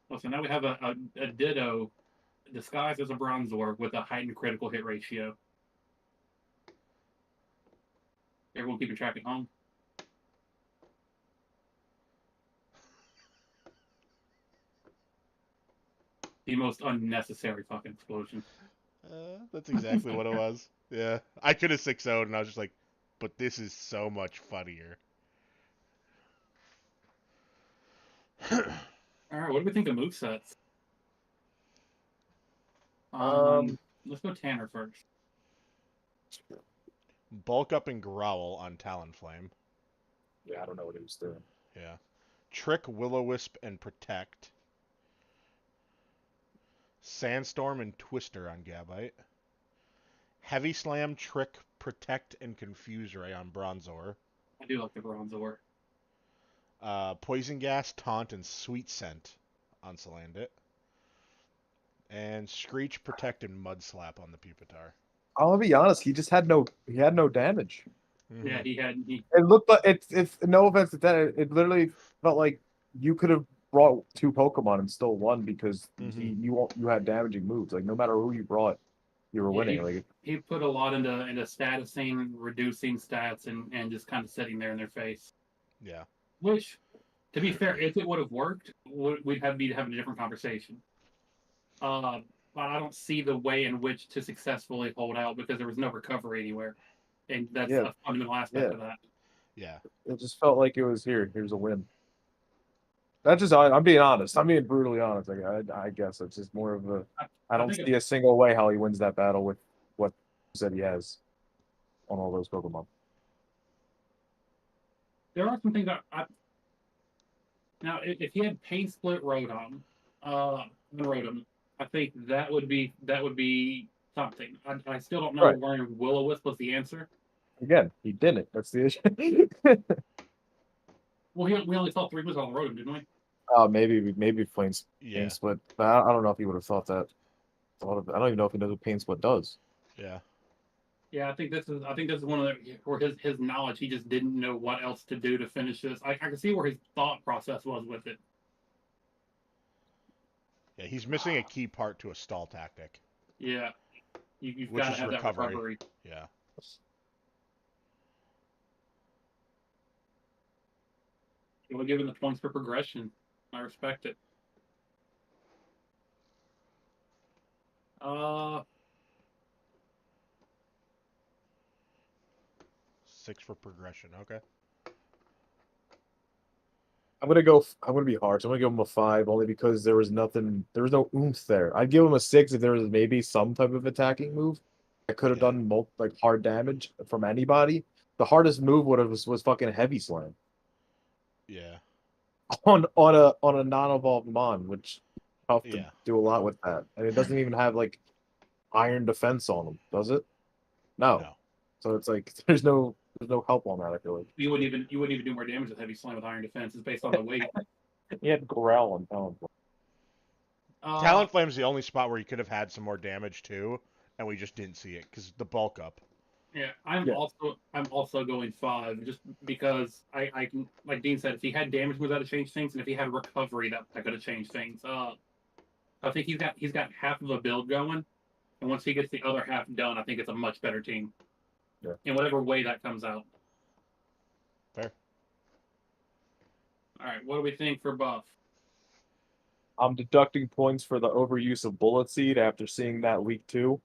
Well, so now we have a Ditto disguised as a Bronzor with a heightened critical hit ratio. Everyone keeping track at home? The most unnecessary fucking explosion. That's exactly what it was. Yeah. I could have 6-0'd, and I was just like, but this is so much funnier. Alright, what do we think of movesets? Let's go Tanner first. Bulk up and growl on Talonflame. Yeah, I don't know what he was doing. Yeah. Trick, Will-O-Wisp, and Protect. Sandstorm and Twister on Gabite. Heavy Slam, Trick, Protect, and Confuse Ray on Bronzor. I do like the Bronzor. Poison Gas, Taunt, and Sweet Scent on Salandit. And Screech, Protect, and Mud Slap on the Pupitar. I'll be honest, he had no damage. Mm-hmm. Yeah, he It looked like it's no offense to that. It literally felt like you could have brought two Pokemon and still won because you had damaging moves. Like no matter who you brought, you were winning. Like he put a lot into statusing, reducing stats, and just kind of sitting there in their face. Yeah. Which, to be fair, if it would have worked, we'd be having a different conversation. But I don't see the way in which to successfully hold out because there was no recovery anywhere, and that's a fundamental aspect of that. Yeah. It just felt like it was here's a win. That's just I'm being honest. I'm being brutally honest. Like I guess it's just more of a I don't see a single way how he wins that battle with what he said he has on all those Pokemon. There are some things that now if he had Pain Split Rotom, I think that would be something. I still don't know where Will-O-Wisp was the answer. Again, he didn't. That's the issue. Well, we only saw 3 moves on Rotom, didn't we? maybe pain Yeah, split. But I don't know if he would have thought that. I don't even know if he knows what pain split does. yeah. Yeah, I think this is one of the where his knowledge, he just didn't know what else to do to finish this. I can see where his thought process was with it. Yeah, he's missing a key part to a stall tactic, Yeah, you've which got to is have that recovery. recovery. Yeah. You'll give him the points for progression. I respect it. 6 for progression. Okay. I'm gonna be harsh. I'm gonna give him a 5 only because there was no oomph there. I'd give him a 6 if there was maybe some type of attacking move that could have Yeah. done like hard damage from anybody. The hardest move was fucking heavy slam Yeah. on a non-evolved mon, which tough to Yeah. do a lot with that. And it doesn't even have like iron defense on him, does it? No. No. So it's like there's no help on that. I feel like You wouldn't even do more damage with heavy slam with iron defense. It's based on the weight. he had growl on Talon. Talon Flame's the only spot where he could have had some more damage too, and we just didn't see it because the bulk up. Yeah, I'm also going 5 just because I can, like Dean said, if he had damage moves that would change things, and if he had recovery that could have changed things. I think he's got half of a build going, and once he gets the other half done, I think it's a much better team. Yeah. In whatever way that comes out. Fair. All right, what do we think for buff? I'm deducting points for the overuse of bullet seed after seeing that week 2.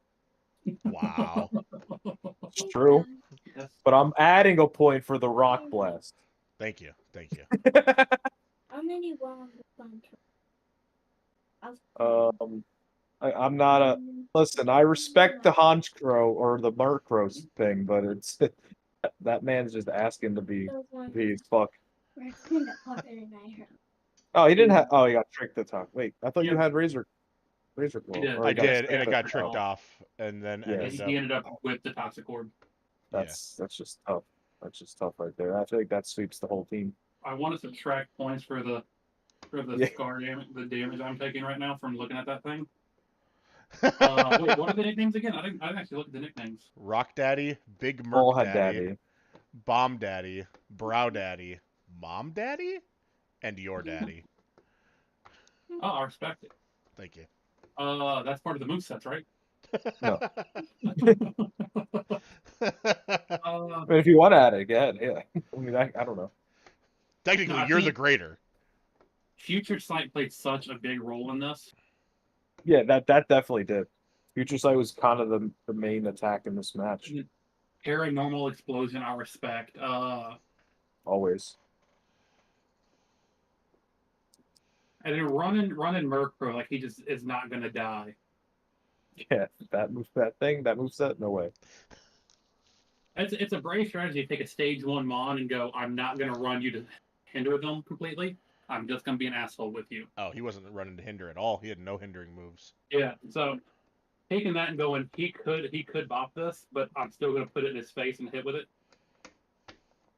Wow. It's true. Yes. But I'm adding a point for the rock blast. Thank you. Thank you. How many were on the contract? I'm not a listen. I respect the Honchcrow or the Murkrow thing, but it's that man's just asking to be as fuck. Oh, he didn't have. Oh, he got tricked to talk. Wait, I thought you had Razor Claw. did. Or I he got did, and it got tricked tricked off. off, and then Yeah. ended up. He ended up with the toxic orb. That's just tough. That's just tough right there. I feel like that sweeps the whole team. I want to subtract points for the Yeah. scar damage, the damage I'm taking right now from looking at that thing. Wait, what are the nicknames again? I didn't actually look at the nicknames. Rock Daddy, Big All Merc had Daddy, Bomb Daddy, Brow Daddy, Mom Daddy, and Your Daddy. Oh, I respect it. Thank you. That's part of the movesets, right? No. I mean, if you want to add it, go ahead. Yeah. I mean, I don't know. Technically, No, you're the greater. Future Sight played such a big role in this. Yeah, that definitely did. Future Sight was kind of the main attack in this match. Paranormal Explosion, I respect. Always. And then running Murkrow, like he just is not gonna die. Yeah, that moveset, no way. It's a brave strategy to take a stage 1 Mon and go, I'm not gonna run you to hinder them completely. I'm just gonna be an asshole with you. Oh, he wasn't running to hinder at all. He had no hindering moves. Yeah, so taking that and going, he could bop this, but I'm still gonna put it in his face and hit with it.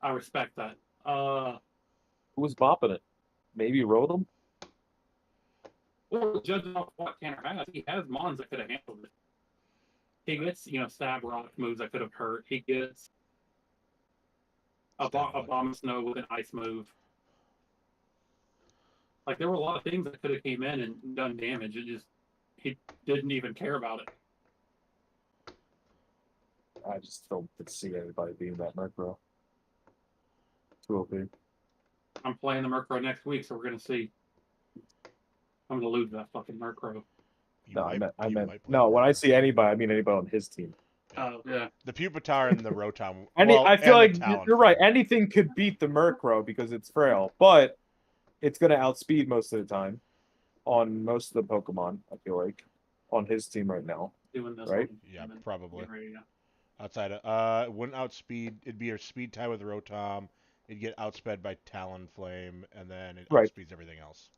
I respect that. Who was bopping it? Maybe Rotom? Well, judging off what Tanner has, he has Mons that could have handled it. He gets, stab rock moves that could have hurt. He gets a bomb snow with an ice move. Like there were a lot of things that could have came in and done damage. He didn't even care about it. I just don't see anybody being that Murkrow. Too OP. I'm playing the Murkrow next week, so we're gonna see. I'm gonna lose that fucking Murkrow. I meant no. When I see anybody, I mean anybody on his team. Oh yeah. The Pupitar and the Rotom. I feel like Talon you're right. Flame. Anything could beat the Murkrow because it's frail, but it's gonna outspeed most of the time on most of the Pokemon. I feel like on his team right now. Doing this Right? one. Yeah, And then probably. get ready to go. Outside of it wouldn't outspeed. It'd be a speed tie with Rotom. It'd get outsped by Talon Flame, and then it Right. outspeeds everything else.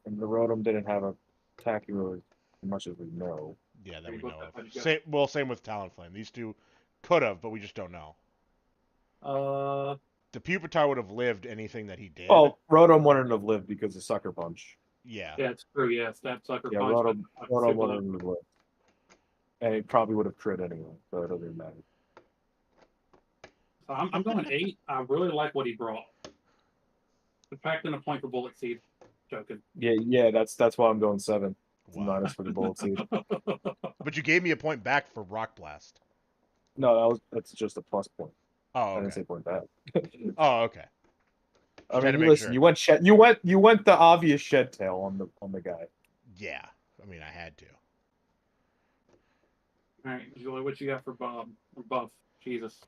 And the Rotom didn't have a attacking really as much as we know. Yeah, that Maybe we both know have of. to go. Same with Talonflame. These two could have, but we just don't know. The Pupitar would have lived anything that he did. Oh, Rotom wouldn't have lived because of Sucker Punch. Yeah. Yeah, it's true. Yeah, Stab Sucker Yeah, Punch. Rotom but Super wouldn't have lived. And it probably would have crit anyway, so it doesn't even matter. So I'm going 8. I really like what he brought. Subtracting a point for Bullet Seed. Joking. Yeah, that's why I'm going 7. Wow. Minus for the Bullet Seed. But you gave me a point back for Rock Blast. No, that's just a plus point. Oh, I didn't okay. say point back. Oh, okay. I Had to mean, make listen, sure. you went the obvious shed tail on the guy. Yeah. I mean, I had to. All right, Julie, what you got for Bob or Buff? Jesus.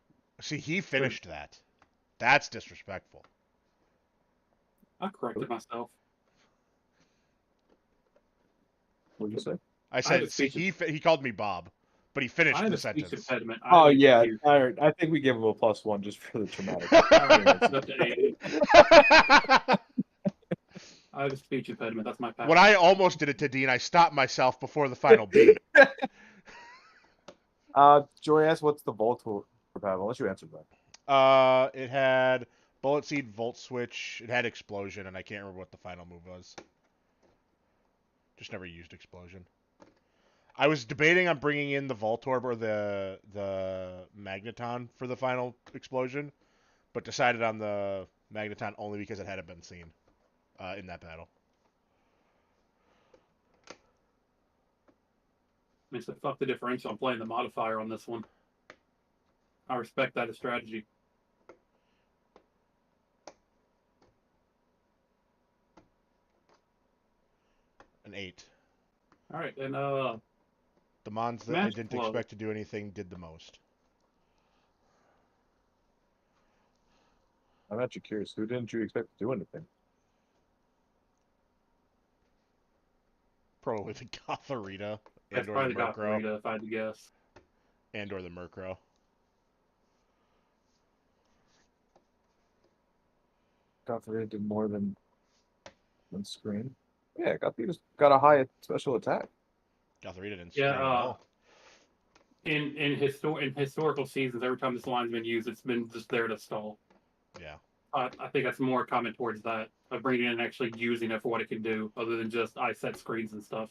See, he finished that. That's disrespectful. I corrected myself. What'd you say? I have said, a see, speech- he called me Bob, but he finished I have the a speech sentence. impediment. Oh I yeah, confused. all right. I think we give him a +1 just for the traumatic. All right, it's up to 8. I have a speech impediment. That's my pass. When I almost did it to Dean, I stopped myself before the final beat. Joy asked, "What's the Voltor compatible?" Unless you answered that. It had Bullet Seed, Volt Switch, it had Explosion, and I can't remember what the final move was. Just never used Explosion. I was debating on bringing in the Voltorb or the Magneton for the final Explosion, but decided on the Magneton only because it hadn't been seen in that battle. I mean, so fuck the differential. I'm playing the modifier on this one. I respect that as strategy. An 8. All right, and The Mons that I Match didn't Flow. expect to do anything did the most. I'm actually curious. Who didn't you expect to do anything? Probably the Gothorita that's and or probably the the Murkrow. Gothorita, if I had to guess. And or the Murkrow. Gothorita did more than screen. Yeah, Gothorita's got a high special attack. Gothorita didn't Yeah, screen at all. In historical seasons, every time this line's been used, it's been just there to stall. Yeah. I think that's more a comment towards that of bringing it in and actually using it for what it can do, other than just I set screens and stuff.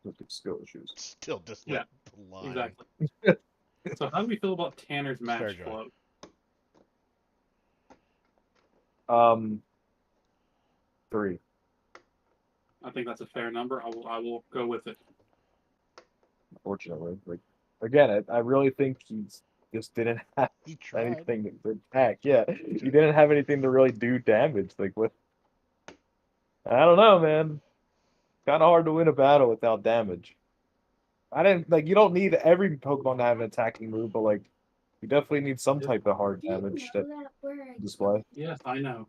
Look at skill issues. Still just Yeah, the line. Exactly. So how do we feel about Tanner's Fair match joy. flow? 3. I think that's a fair number. I will go with it. Unfortunately, like again, I really think he's just didn't have He tried. anything to attack. Yeah, he didn't have anything to really do damage. Like what? I don't know, man. Kind of hard to win a battle without damage. I didn't like. You don't need every Pokemon to have an attacking move, but like, you definitely need some type of hard damage to display. Yes, I know.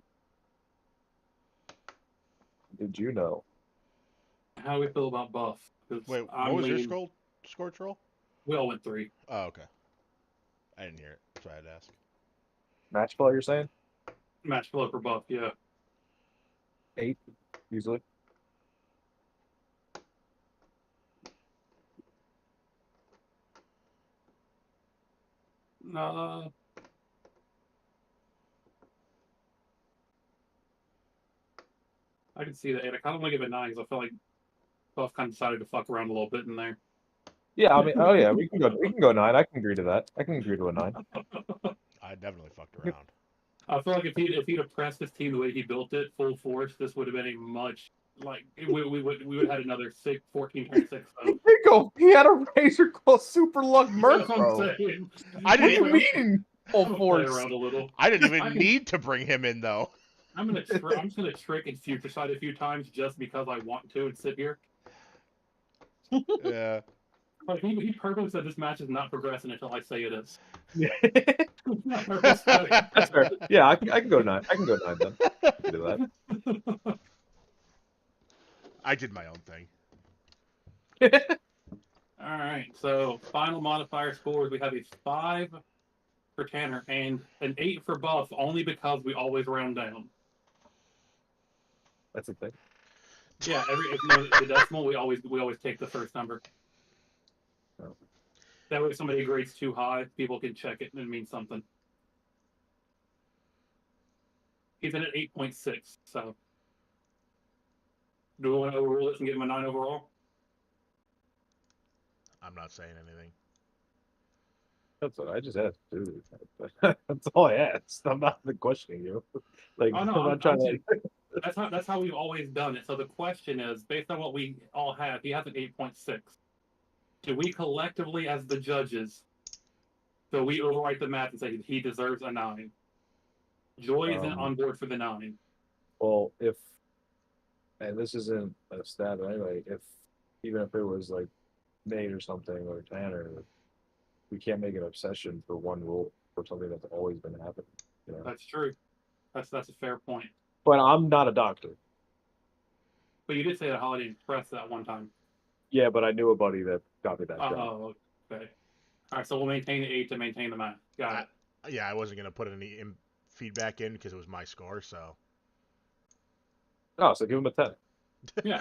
Did you know? How do we feel about Buff? 'Cause Wait, I'm what was your leaning- score troll? We all went 3. Oh, okay. I didn't hear it. That's why I had to ask. Match flow, you're saying? Match flow for Buff, yeah. 8, usually. I can see that. And I kind of want to give it 9 because I feel like Buff kind of decided to fuck around a little bit in there. Yeah, I mean, oh yeah, we can go 9. I can agree to that. I can agree to a 9. I definitely fucked around. I feel like if he'd have pressed his team the way he built it, full force, this would have been a much we would have had another 14 turn 6. So. He had a Razor Claw Super Luck That's what I'm Murkrow. saying. I What do didn't you mean? Full I'm gonna play force. around a little. I didn't even I can- need to bring him in though. I'm just gonna trick and future side a few times just because I want to and sit here. Yeah. Like he purposely said this match is not progressing until I say it is. That's fair. Yeah, I can go 9. I can go 9 then. I can do that. I did my own thing. All right, so final modifier scores. We have a 5 for Tanner and an 8 for Buff, only because we always round down. That's the thing. Yeah, the decimal we always take the first number. That way, if somebody grades too high, people can check it and it means something. He's in at 8.6, so. Do we want to overrule this and give him a 9 overall? I'm not saying anything. That's what I just asked, dude. That's all I asked. I'm not even questioning you. Like, Oh, no, I'm not trying to. That's how we've always done it. So the question is, based on what we all have, he has an 8.6. Do we collectively, as the judges, so we overwrite the math and say he deserves a 9? Joy isn't on board for the 9. Well, if, and this isn't a stat anyway, even if it was like Nate or something or Tanner, we can't make an obsession for one rule for something that's always been happening. You know? That's true. That's a fair point. But I'm not a doctor. But you did say that Holiday Express that one time. Yeah, but I knew a buddy that got me that job. Oh, okay. All right, so we'll maintain the 8 to maintain the math. Got it. Yeah, I wasn't gonna put any feedback in because it was my score. So. Oh, so give him a 10. Yeah.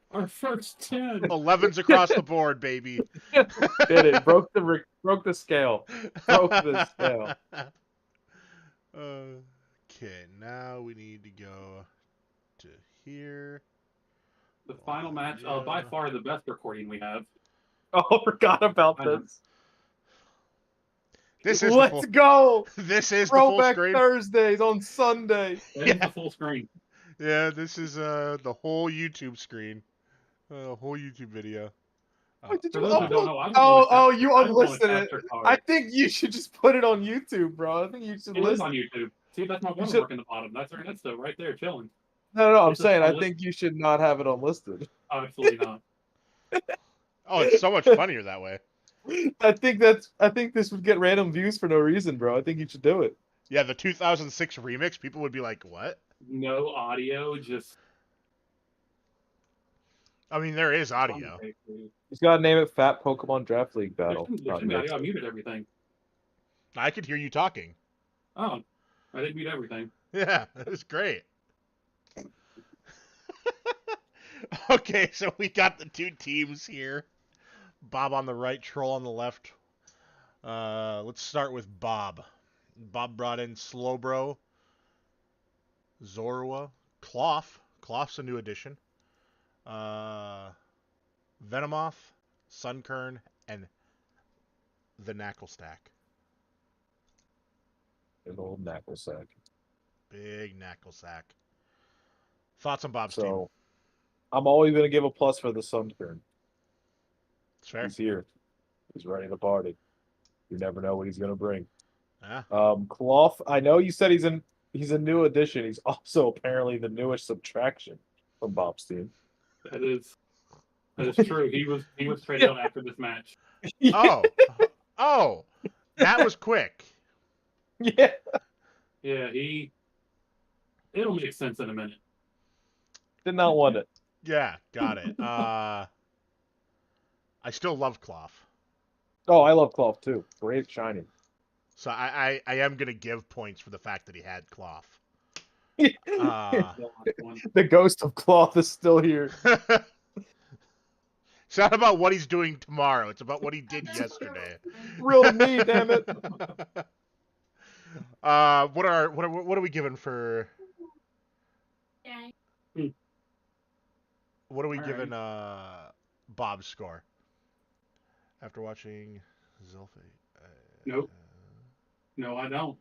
Our first 10. 11s across the board, baby. Did it? Broke the scale. Broke the scale. Okay, now we need to go to here. The final match, by far the best recording we have. Oh, forgot about this. This is Let's go. This is the full Throwback screen. Thursdays on Sunday. That is the full screen. Yeah, this is the whole YouTube screen, whole YouTube video. Wait, did For you those who upload? don't know, I'm Oh, you I'm going unlisted it. after card. I think you should just put it on YouTube, bro. I think you should It is list. on YouTube. See, that's my You should- watermark in the bottom. That's Ernesto right there chilling. No. I'm It's saying I unlisted. think you should not have it unlisted. Absolutely not. Oh, it's so much funnier that way. I think this would get random views for no reason, bro. I think you should do it. Yeah, the 2006 remix, people would be like, "What?" No audio, just. I mean, there is audio. He's got to name it Fat Pokemon Draft League Battle. There's some audio. I muted everything. I could hear you talking. Oh, I didn't mute everything. Yeah, it was great. Okay, so we got the two teams here. Bob on the right, Troll on the left. Let's start with Bob. Bob brought in Slowbro, Zorua, Cloth. Cloth's a new addition. Venomoth, Sunkern, and the Knackle Stack. An old knackle sack. Big Knackle Sack. Thoughts on Bob's team? So, I'm always going to give a plus for the Sunkern. It's fair. He's here. He's ready to party. You never know what he's going to bring. Yeah. Cloth, I know you said he's a new addition. He's also apparently the newest subtraction from Bob's team. That is true. He was traded out after this match. Oh, that was quick. Yeah. Yeah, it'll make sense in a minute. Did not want it. Yeah, got it. I still love Cloth. Oh, I love Cloth too. Great shiny. So I am going to give points for the fact that he had Cloth. The ghost of Cloth is still here. It's not about what he's doing tomorrow. It's about what he did yesterday. Real to me, damn it. What are we giving for? What are we giving Bob's score after watching Zilphi? Nope. No, I don't.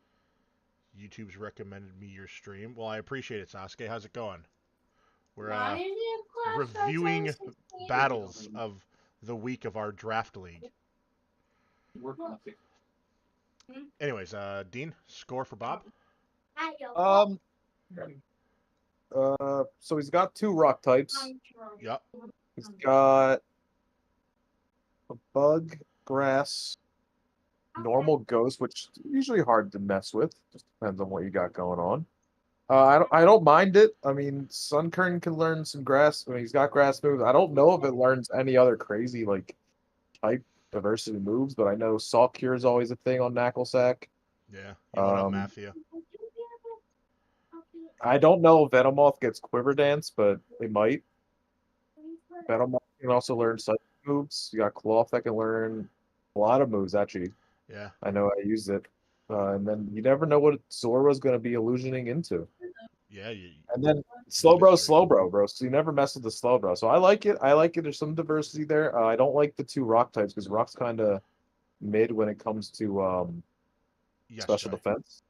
YouTube's recommended me your stream. Well, I appreciate it, Sasuke. How's it going? We're reviewing battles of the week of our draft league. Anyways, Dean, score for Bob? So he's got 2 rock types. Yep. He's got a bug, grass, normal ghost, which is usually hard to mess with. Just depends on what you got going on. I don't mind it. I mean, Sunkern can learn some grass. I mean, he's got grass moves. I don't know if it learns any other crazy like type diversity moves, but I know Salt Cure is always a thing on Knacklesack. Yeah. You want up Matthew? I don't know if Venomoth gets Quiver Dance, but it might. Venomoth can also learn such moves. You got Cloth that can learn a lot of moves, actually. Yeah. I know I used it. And then you never know what Zora's going to be illusioning into. Yeah. And then Mystery. slow bro. So you never mess with the slow bro. So I like it. I like it. There's some diversity there. I don't like the two rock types because rock's kind of mid when it comes to Yes, special Joy. defense.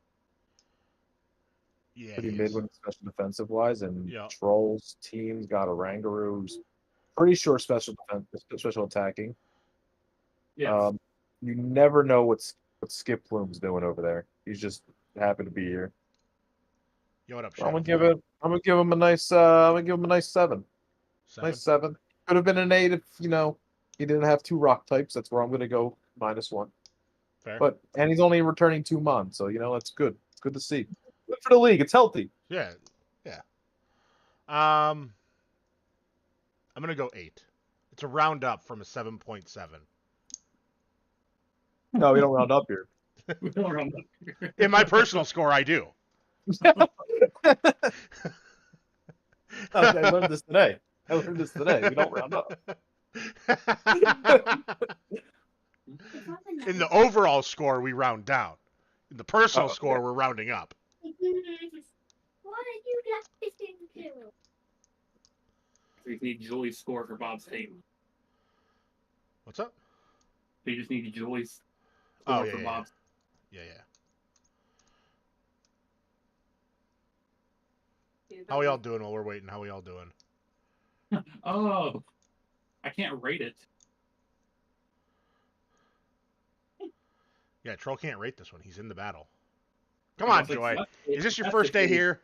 Yeah, Pretty he mid is. when special defensive wise. And Yeah. Trolls team's got a Rangaroo's pretty sure special defense, special attacking. Yes. You never know what Skip Plume's doing over there. He's just happy to be here. Yo, what up, I'm gonna Shadow? give him a nice I'm gonna give him a nice 7. 7? Nice 7. Could have been an 8 if he didn't have 2 rock types. That's where I'm gonna go -1. Fair. And he's only returning 2 mon, so that's good. It's good to see. Good for the league. It's healthy. Yeah. I'm gonna go 8. It's a round up from a 7.7. No, we don't round up here. We don't know. In my personal score, I do. I learned this today. We don't round up. In the overall score, we round down. In the personal Oh, score, okay. we're rounding up. Why did you got this into? We need Julie's score for Bob's team. What's up? We just need Julie's Oh, score yeah, for yeah, Bob's. Yeah. How we all doing while we're waiting? How we all doing? Oh, I can't rate it. Yeah, Troll can't rate this one. He's in the battle. Come on, Joy. Is this your first day here?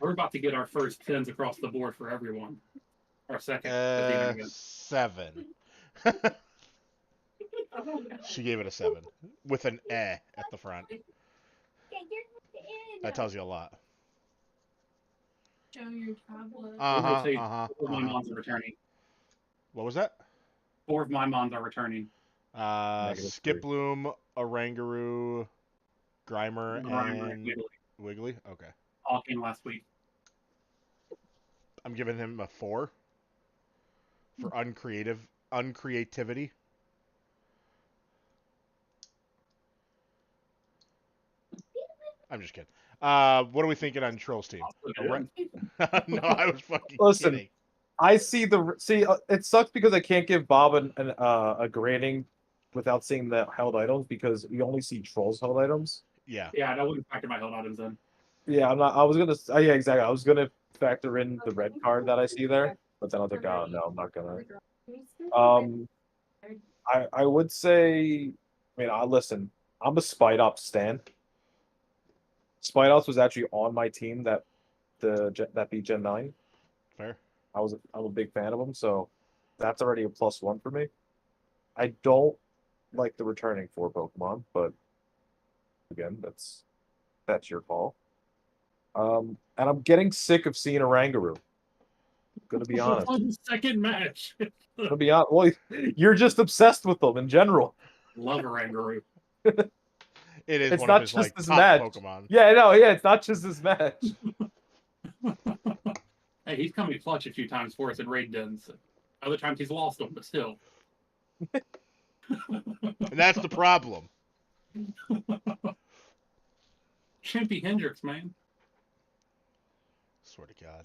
We're about to get our first 10s across the board for everyone. Our second. 7. She gave it a 7 with an eh at the front. That tells you a lot. Show your tablet. Four of my mons are returning. What was that? 4 of my mons are returning. Skiploom, Orangaroo, Grimer, and Wiggly. Okay. All came last week. I'm giving him a 4 for uncreativity. I'm just kidding. What are we thinking on Troll's team? No, I was fucking kidding. I see it sucks because I can't give Bob a grading without seeing the held items because we only see Trolls held items. Yeah. Yeah, that wouldn't factor my held items in. Yeah, I'm not. I was gonna. Yeah, exactly. I was gonna factor in the red card that I see there, but then I was like, oh no, I'm not gonna. I would say. I mean, listen. I'm a Spite Ops stan. Spite Ops was actually on my team that beat Gen 9. Fair. I'm a big fan of him, so that's already a +1 for me. I don't like the returning 4 Pokemon, but again, that's your call. And I'm getting sick of seeing a Rangaroo. Gonna be honest. On the second match. Gonna be honest. Well, you're just obsessed with them in general. Love a Rangaroo. It is It's one not of his just this top match. Pokemon. Yeah, no, yeah, it's not just this match. Hey, he's come in clutch a few times for us in raid dens. Other times he's lost them, but still. And that's the problem. Chimpy Hendrix, man. Swear to God.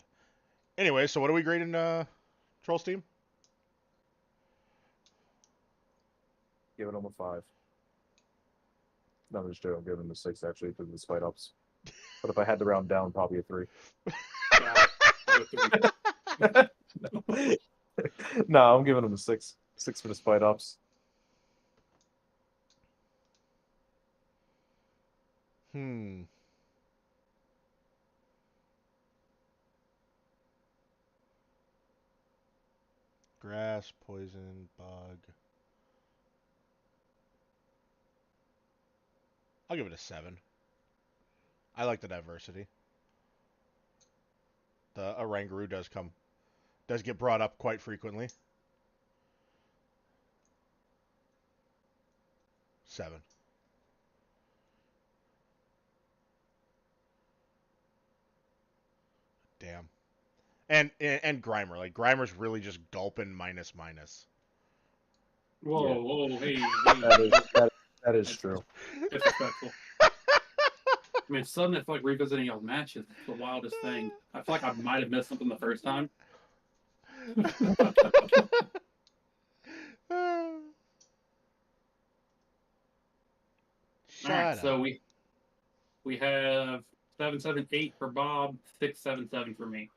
Anyway, so what are we grading Troll's team? Giving him a 5. No, I'm just joking. I'm giving him a 6 actually because of the Spite Ups. But if I had to round down, probably a 3. No, I'm giving him a 6. 6 for the Spite Ups. Grass, poison, bug. I'll give it a 7. I like the diversity. The Orangaroo does get brought up quite frequently. 7. Damn. And Grimer. Like, Grimer's really just gulping minus. Whoa, Yeah. whoa, hey, That is true. disrespectful. I mean, suddenly I feel like revisiting y'all's matches. It's the wildest thing. I feel like I might have missed something the first time. All right, Shut so up. we have 778 for Bob, 677 for me.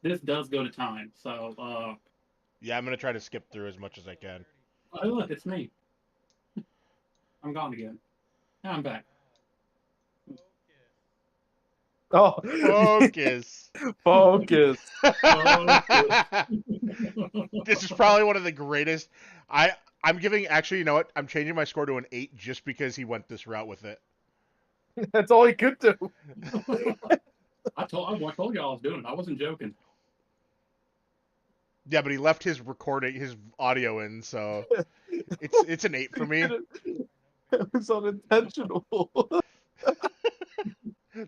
This does go to time, so Yeah, I'm gonna try to skip through as much as I can. oh look, it's me. I'm gone again. Now I'm back. Oh, Focus. focus. This is probably one of the greatest. I'm giving actually, you know what? I'm changing my score to an 8 just because he went this route with it. That's all he could do. I told y'all I was doing it. I wasn't joking. Yeah, but he left his recording, his audio in, so it's an 8 for me. It was unintentional.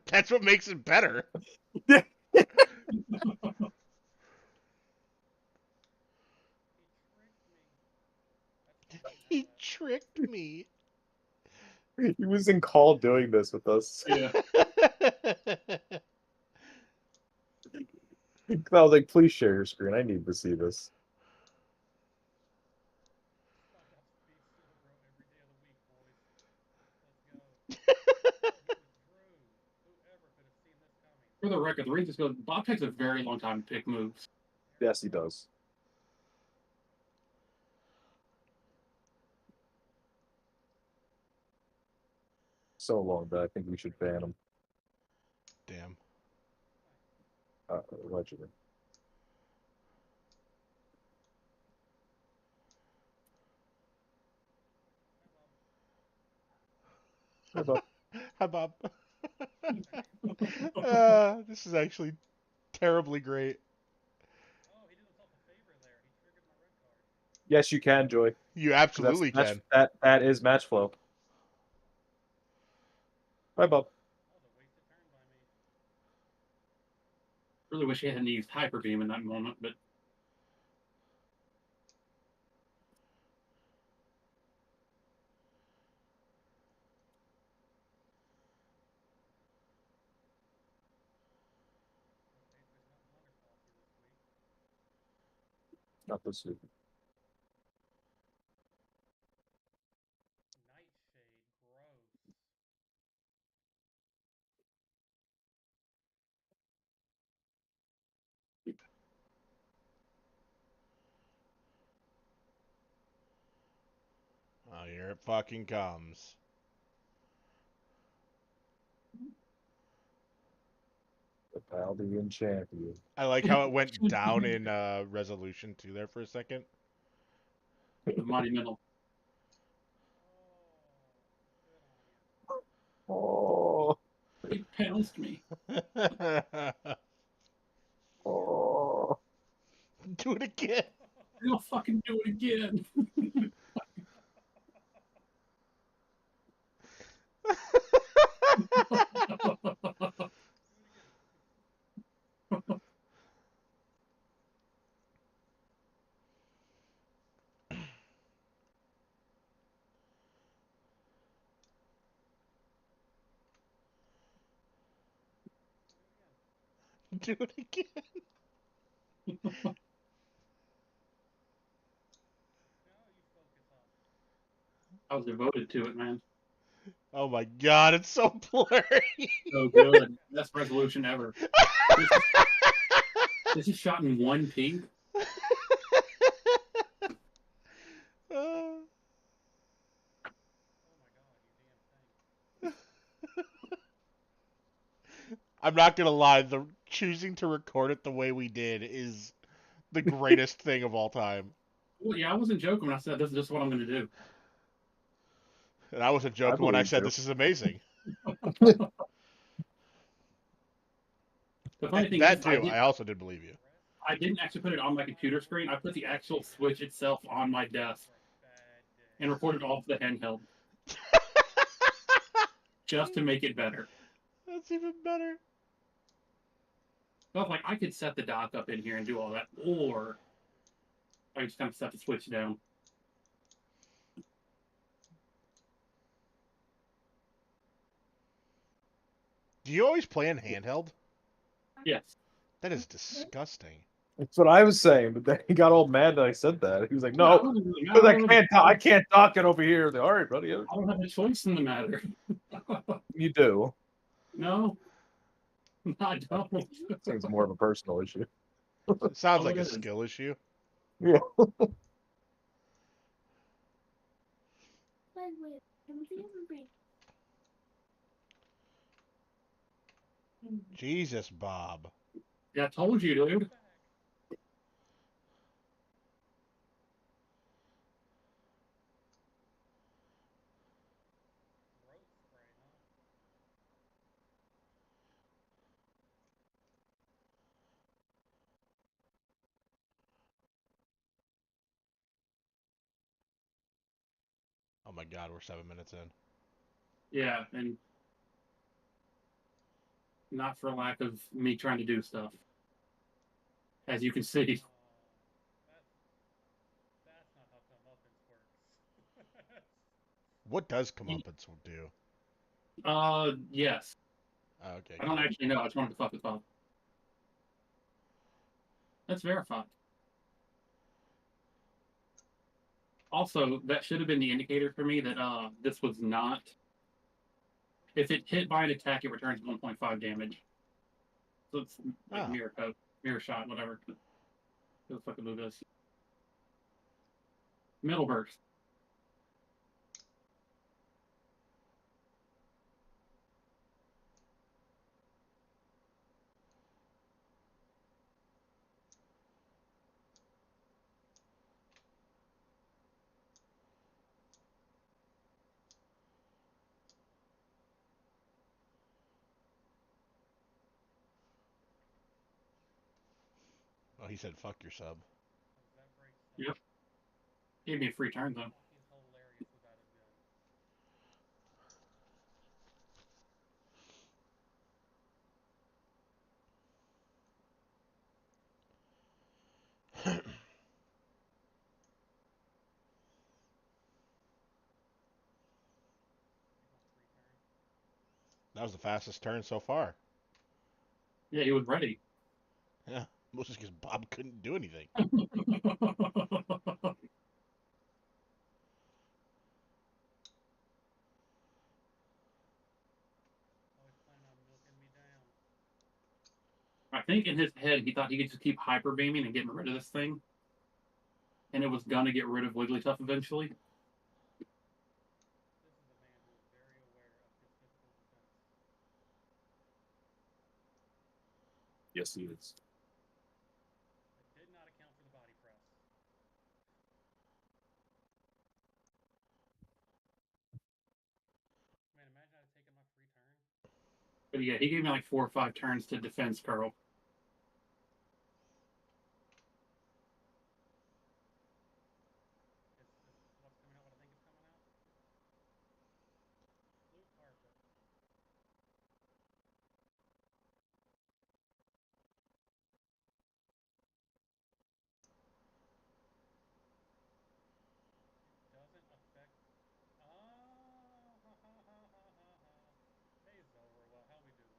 That's what makes it better. He tricked me. He was in call doing this with us. Yeah. I was like, please share your screen. I need to see this. For the record, the reason this goes, Bob takes a very long time to pick moves. Yes, he does. So long that I think we should ban him. Damn. Allegedly. Hi, Bob. Hi, Bob. This is actually terribly great. Yes, you can, Joy. You 'Cause that's absolutely match, can. that is match flow. Hi, Bob. Really wish he hadn't used Hyper Beam in that moment, but Not this week. Oh, here it fucking comes. The Paldean champion. I like how it went down in resolution too there for a second. the monumental. Oh, He pounced me. oh. Do it again. He'll fucking do it again. Do it again. I was devoted to it, man. Oh my god, it's so blurry. So good. Best resolution ever. This is shot in 1P. I'm not gonna lie, the choosing to record it the way we did is the greatest thing of all time. Well, yeah, I wasn't joking when I said this is just what I'm going to do. And I wasn't I joking when I believe said you. this is amazing. The funny thing That is, too, I also did believe you. I didn't actually put it on my computer screen. I put the actual Switch itself on my desk and recorded off the handheld just to make it better. That's even better. So I was like, I could set the dock up in here and do all that, or I just kind of set the Switch down. Do you always play in handheld? Yes. That is disgusting. That's what I was saying, but then he got all mad that I said that. He was like, No, I "No, don't really- because I I can't dock it over here." All right, buddy, I don't have a choice in the matter. you do. No, I don't. Seems more of a personal issue. It sounds Oh, like it a is. skill issue. Yeah. Jesus, Bob. Yeah, I told you, dude. Oh my God, we're 7 minutes in. Yeah, and not for lack of me trying to do stuff. As you can see. That's not how comeuppance works. What does comeuppance do? Yes. Okay, I don't good. actually know. I just wanted to fuck with Bob. That's verified. Also, that should have been the indicator for me that this was not. If it hit by an attack, it returns 1.5 damage. So it's like Ah. mirror shot, whatever. What the fucking move is? Middle burst. Oh, he said fuck your sub. Yep. Gave me a free turn though. Hilarious without his gun. That was the fastest turn so far. Yeah, he was ready. Yeah, mostly because Bob couldn't do anything. Always planning on milking me down. I think in his head he thought he could just keep hyper beaming and getting rid of this thing, and it was gonna get rid of Wigglytuff eventually. This is a man who is very aware of his physical defense. Yes, he is. I did not account for the body press. Man, imagine I'd taken my free turn. But yeah, he gave me like 4 or 5 turns to defense curl. Is what's coming out what I think is coming out? Luke Harper. It doesn't affect. Oh, ha ha ha ha ha ha. Day's over. Well, how we doing?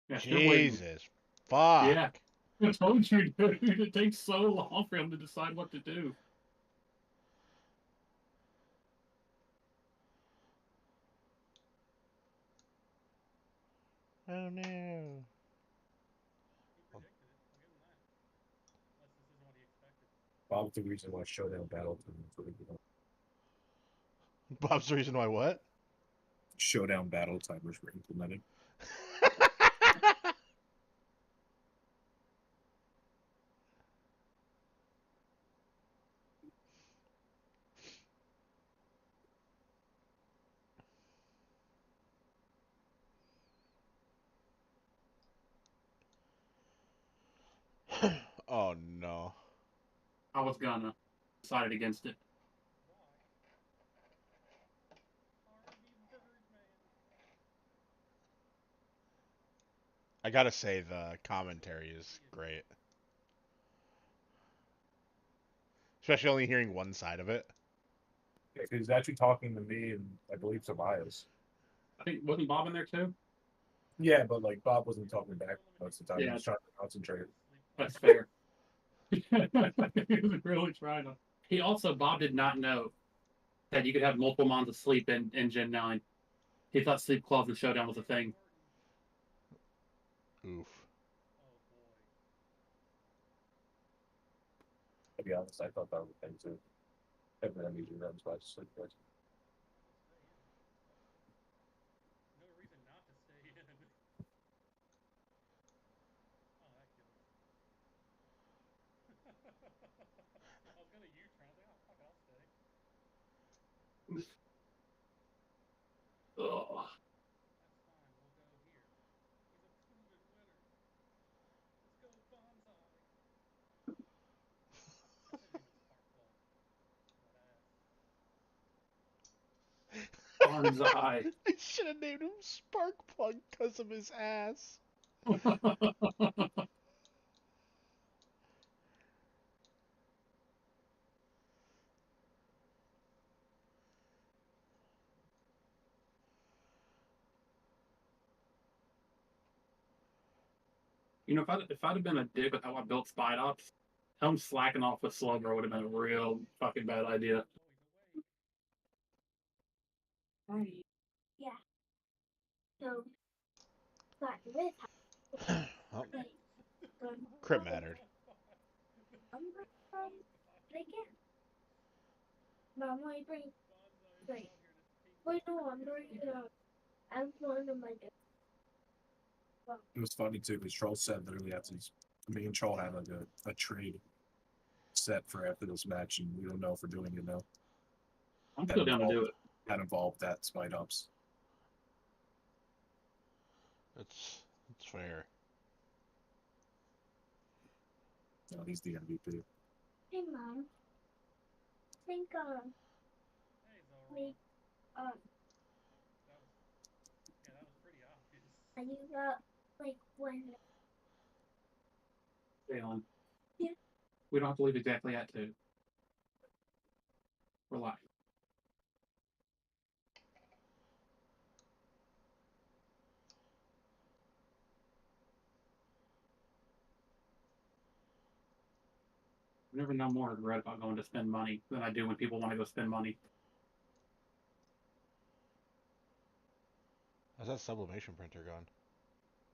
Yeah, still waiting. Jesus, fuck. Yeah. I told you, dude. It takes so long for him to decide what to do. Oh no. He predicted it. I'll give him that. Unless this isn't what he expected. Bob's the reason why Showdown Battle Bob's the reason why what? Showdown Battle timers were implemented. Oh no. I was gonna. Decided against it. Why? Harvey Birdman. I gotta say the commentary is great, especially only hearing one side of it. Yeah, 'cause he's actually talking to me and I believe Tobias. I think wasn't Bob in there too? Yeah, but like Bob wasn't talking back most of the time. He Yeah. was trying to concentrate. That's fair. He was really trying to. He also, Bob did not know that you could have multiple mons of sleep in Gen 9. He thought Sleep Claws and Showdown was a thing. Oof. To be honest, I thought that was a thing too. Every time you runs by sleep first. No reason not to stay in. Oh, that kills. I was gonna U-turn. I was like, oh fuck it, I'll stay. Ugh. That's fine. We'll go here. He's a proven winner. Let's go Bonsai. I said name is Sparkplug. That ass. Bonsai. I should have named him Sparkplug because of his ass. You know, if I'd have been a dick with how I built Spide Ops, him slacking off with Slugger would have been a real fucking bad idea. Oh, he's awake. Yeah. So, but with Well, like, crit mattered. again. But I'm like, bring, Bonsai is wait, out here to take wait, no, I'm bringing it up. I'm going to my It was funny too because Troll said literally after these, me and Troll had like a trade set for after this match, and we don't know if we're doing it now. I'm still down to do it. That involved that Spite Ups. That's fair. No, he's the MVP. Hey, Mom. Think, Hey, Zoro. we, That was pretty obvious. and you got, like, when, Stay on. Yeah. We don't have to leave exactly at 2. We're live. I never know more regret about going to spend money than I do when people want to go spend money. How's that sublimation printer gone?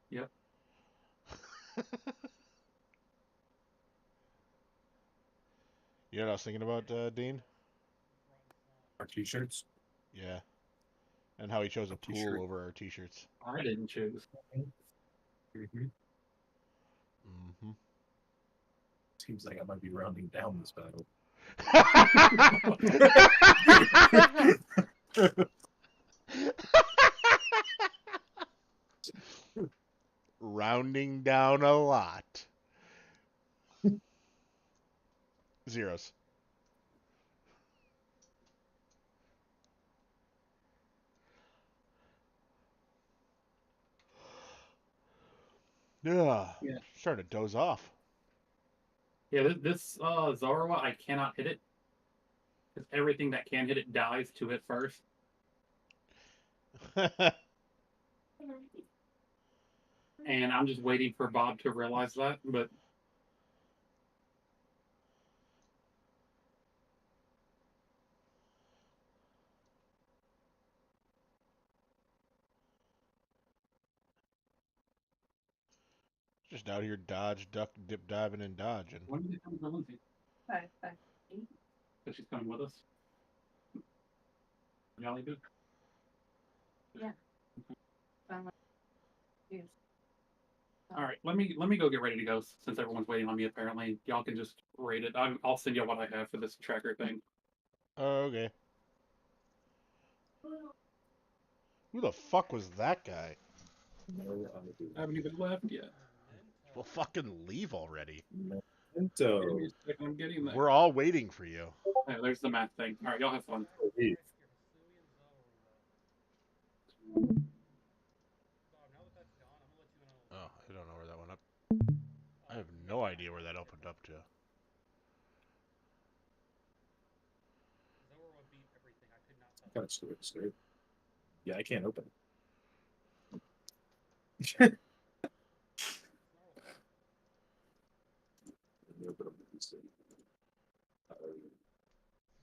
Yep. You know what I was thinking about, Dean? Our T-shirts. Yeah. And how he chose a A pool t-shirt. over our t-shirts. I didn't choose. Mm-hmm. Mm-hmm. Seems like I might be rounding down this battle. Rounding down a lot. Zeros. Yeah. Yeah. Starting to doze off. Yeah, this Zorua, I cannot hit it. Because everything that can hit it dies to hit first. And I'm just waiting for Bob to realize that. But Just out here dodge, duck, dip, diving, and dodging. when did it come to Lindsay? 558. So she's coming with us. Jolly good. Yeah. Yes. All right, let me go get ready to go since everyone's waiting on me. Apparently, y'all can just rate it. I'll send you what I have for this tracker thing. Oh, okay. Who the fuck was that guy? No I haven't even left yet. Well, fucking leave already. Memento. Give me a second, I'm getting there. We're all waiting for you. There, there's the math thing. All right, y'all have fun. Bob, now that that's gone, I'm gonna let you in on a Oh, I don't know where that went up. I have no idea where that opened up to. Zorua beat everything. I could not touch Kind it. of screwed. Yeah, I can't open it. What's wrong with that? Let me open up the PC.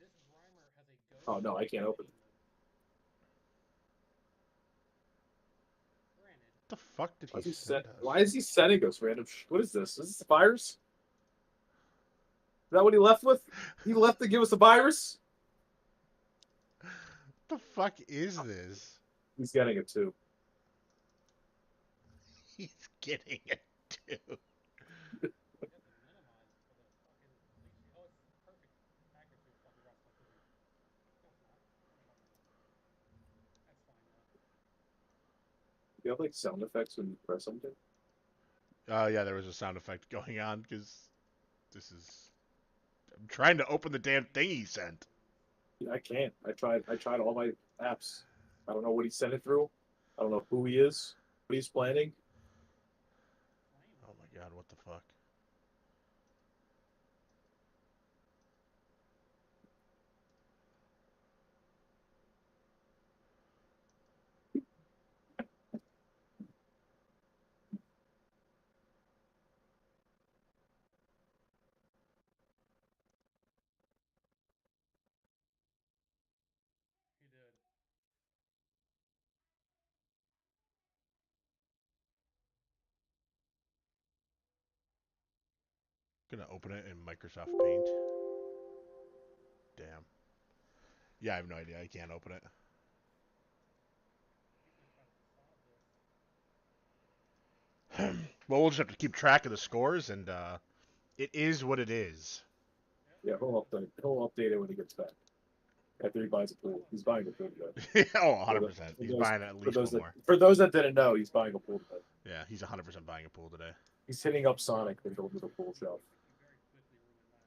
This Grimer has a ghost. Oh no, I can't open it. Granted, What the fuck did Why is he he send set? us? Why is he sending us random? What is this? Is this a virus? Is that what he left with? He left to give us a virus? What the fuck is this? He's getting it too. He's getting it too. you have to minimize for the fucking leech. Oh, it's perfect accuracy with fucking rock selectivity. No, it's not. What am I talking about? That's fine though. Do you have like sound effects when you press something? Yeah, there was a sound effect going on because this is. I'm trying to open the damn thing he sent. Yeah, I can't. I tried all my apps. I don't know what he sent it through. I don't know who he is, what he's planning. Oh my god, what the fuck? He did. Gonna open it in Microsoft Paint. Damn. Yeah, I have no idea. I can't open it. He's gonna try to facade this. Well, we'll just have to keep track of the scores, and it is what it is. Yeah, he'll update it when he gets back. After he buys a pool. He's buying a pool today. Oh, 100%. He's buying at least one more. For those that didn't know, he's buying a pool today. Yeah, he's 100% buying a pool today. He's hitting up Sonic to go to the pool shop. He very quickly ruined that.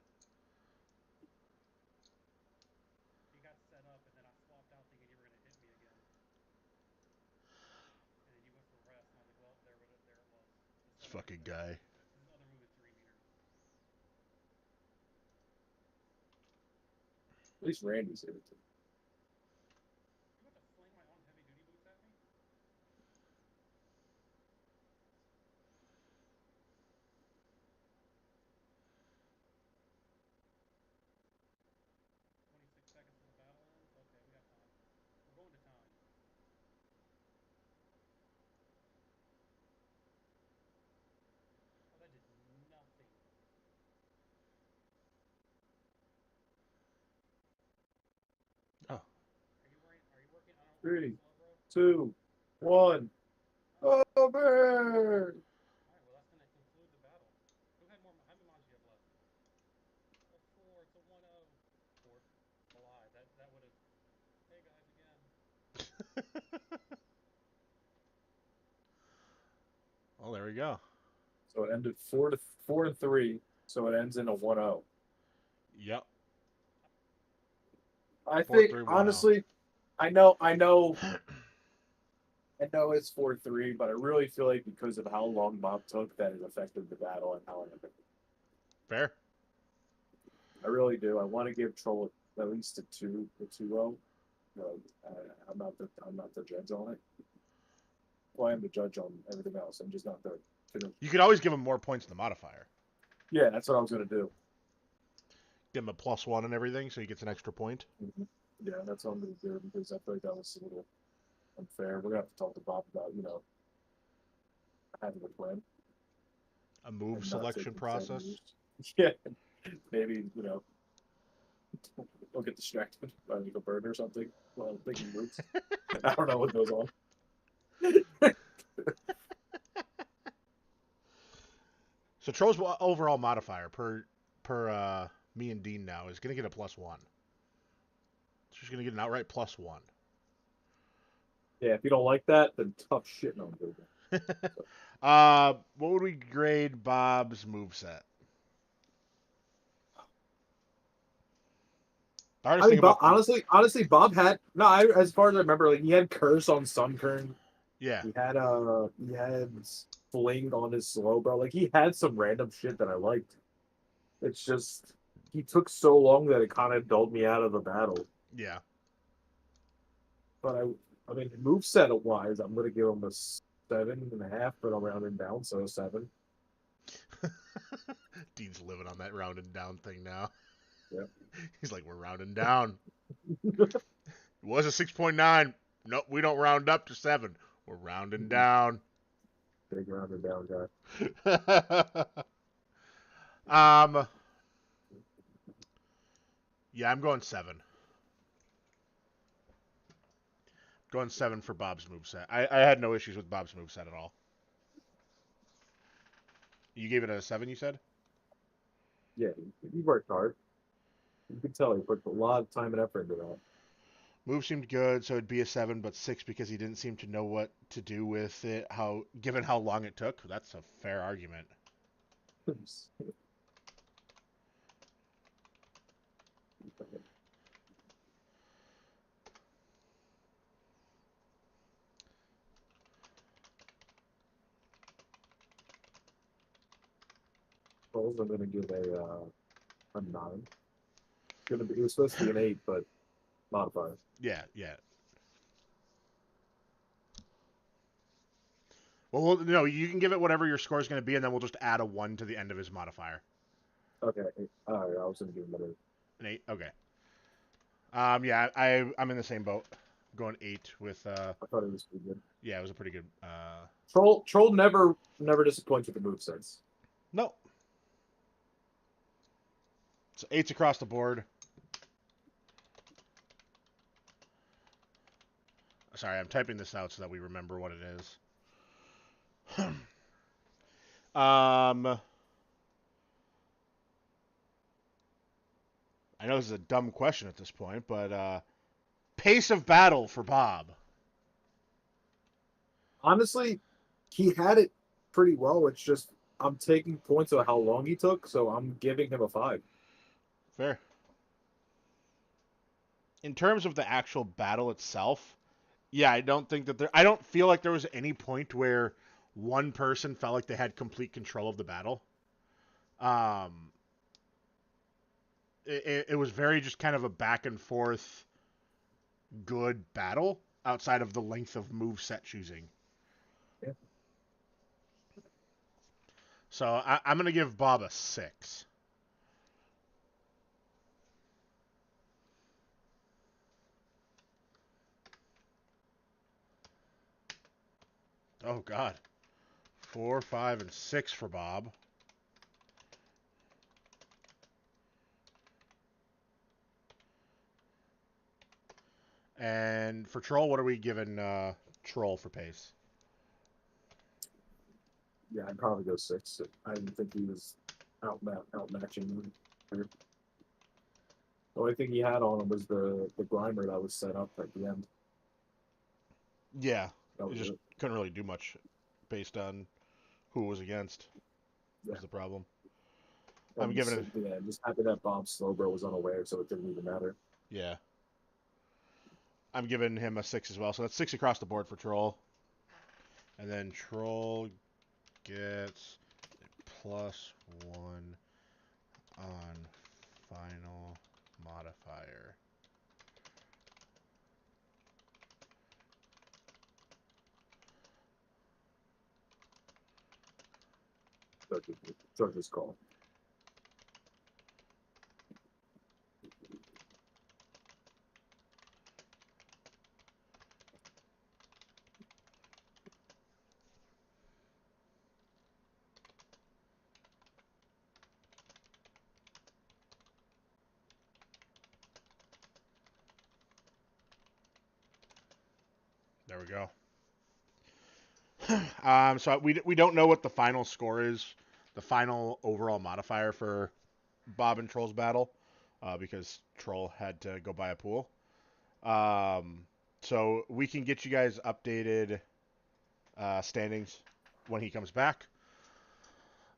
He got set up, and then I swapped out thinking you were gonna hit me again. And then you went for rest, and I was like, well, there it was. This fucking guy. His other move is 3 meters. At least Randy's hit it too. You about to fling my own heavy duty boots at me? "26 seconds till the battle ends? Okay, we got time. We're going to time." Oh, that did nothing. Oh. Are you working? I don't know. 3, Slow, bro? 2, 1. Over! Alright, well, that's gonna conclude the battle. Who had more? How many mons do you have left? A 4. It's a 1-0. 4. Alive. That would have. Hey guys, again. Well, there we go. So it ended 4-3. So it ends in a 1-0. Yep. I 4-3, think 1-0. honestly, I know it's 4-3, but I really feel like because of how long Bob took, that it affected the battle and how it ended. Fair. I really do. I want to give Troll at least a 2-0. I'm not the judge on it. Well, I am the judge on everything else. I'm just not the. You could always give him more points in the modifier. Yeah, that's what I was gonna do. Give him a +1 and everything, so he gets an extra point. Mm-hmm. Yeah, that's what I'm gonna do because I feel like that was a little unfair. We're gonna have to talk to Bob about having a plan. A move selection process. Yeah, maybe we'll get distracted by like a bird or something while I'm thinking moves. I don't know what goes on. So Troll's overall modifier per me and Dean now is gonna get a +1. She's gonna get an outright +1. Yeah, if you don't like that, then tough shit. No, I'm good. What would we grade Bob's moveset? I mean, Bob, honestly, Bob had as far as I remember, like he had curse on Sunkern. Yeah. He had fling on his slow, bro. Like he had some random shit that I liked. It's just he took so long that it kind of dulled me out of the battle. Yeah. But I mean, moveset wise, I'm gonna give him a 7.5, but I'll round him down, so a 7. Dean's living on that rounding down thing now. Yep. He's like, we're rounding down. It was a 6.9. Nope, we don't round up to 7. We're rounding down. Big rounded down guy. um, yeah, I'm going 7. Going 7 for Bob's moveset. I had no issues with Bob's moveset at all. You gave it a 7, you said? Yeah, he worked hard. You can tell he put a lot of time and effort into that. Move seemed good, so it'd be a 7, but 6 because he didn't seem to know what to do with it. Given how long it took, that's a fair argument. Trolls, I'm gonna give a 9. It was supposed to be an 8, but modifier. Yeah, yeah. Well, no, you can give it whatever your score is going to be, and then we'll just add a 1 to the end of his modifier. Okay, all right, I was gonna give him An 8? Okay. Yeah, I'm in the same boat. Going 8 with, I thought it was pretty good. yeah, it was a pretty good, Troll never disappoints with the movesets. no. So 8's across the board. Sorry, I'm typing this out so that we remember what it is. I know this is a dumb question at this point, but pace of battle for Bob. Honestly, he had it pretty well. It's just I'm taking points of how long he took, so I'm giving him a 5. Fair. In terms of the actual battle itself, yeah, I don't think that I don't feel like there was any point where one person felt like they had complete control of the battle. Um, it was very just kind of a back and forth good battle outside of the length of move set choosing. Yeah. So I'm gonna give Bob a 6. Oh God, 4, 5, and 6 for Bob. And for Troll, what are we giving Troll for pace? Yeah, I'd probably go 6. I didn't think he was outmatching me. The only thing he had on him was the grinder that was set up at the end. Yeah, That it was just it. couldn't really do much based on who it was against. Yeah. Was the problem. I'm And giving it. yeah, just happy that Bob Slowbro was unaware, so it didn't even matter. Yeah. I'm giving him a 6 as well. So that's 6 across the board for Troll. And then Troll gets a +1 on final modifier. Judge's call. There we go. So we don't know what the final score is, the final overall modifier for Bob and Troll's battle, because Troll had to go buy a pool. So we can get you guys updated standings when he comes back.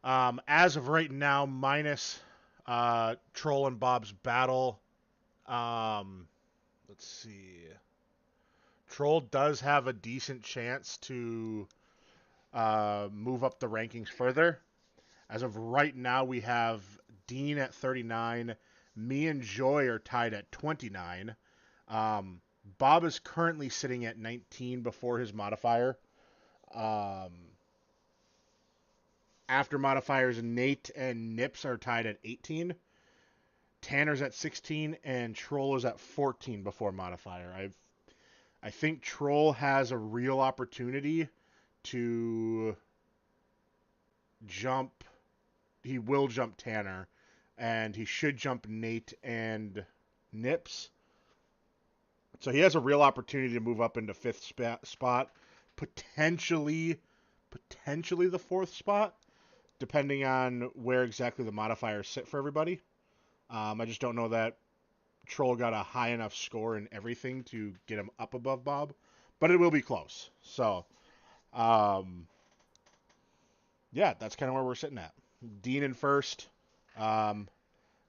As of right now, minus Troll and Bob's battle. Let's see. Troll does have a decent chance to move up the rankings further. As of right now, we have Deen at 39. Me and Joy are tied at 29. Bob is currently sitting at 19 before his modifier. After modifiers, Nate and Nips are tied at 18. Tanner's at 16, and Troll is at 14 before modifier. I think Troll has a real opportunity to jump. He will jump Tanner, and he should jump Nate and Nips. So he has a real opportunity to move up into fifth spot, potentially the fourth spot, depending on where exactly the modifiers sit for everybody. I just don't know that Troll got a high enough score in everything to get him up above Bob, but it will be close. So, yeah, that's kind of where we're sitting at. Deen in first.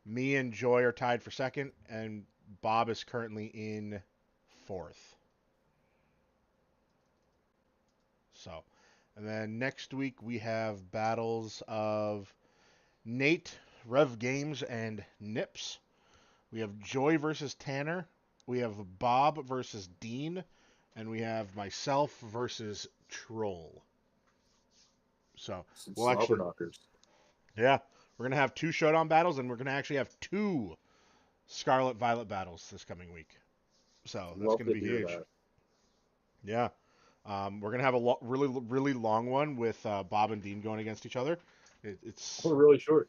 Me and Joy are tied for second, and Bob is currently in fourth. So, and then next week we have battles of Nate, Rev Games, and Nips. We have Joy versus Tanner. We have Bob versus Deen. And we have myself versus Troll. So, Some we'll actually... knockers. Yeah, we're going to have 2 showdown battles, and we're going to actually have 2 Scarlet Violet battles this coming week. So, that's going to be huge. That. Yeah. We're going to have a really, really long one with Bob and Deen going against each other. It's We're really short.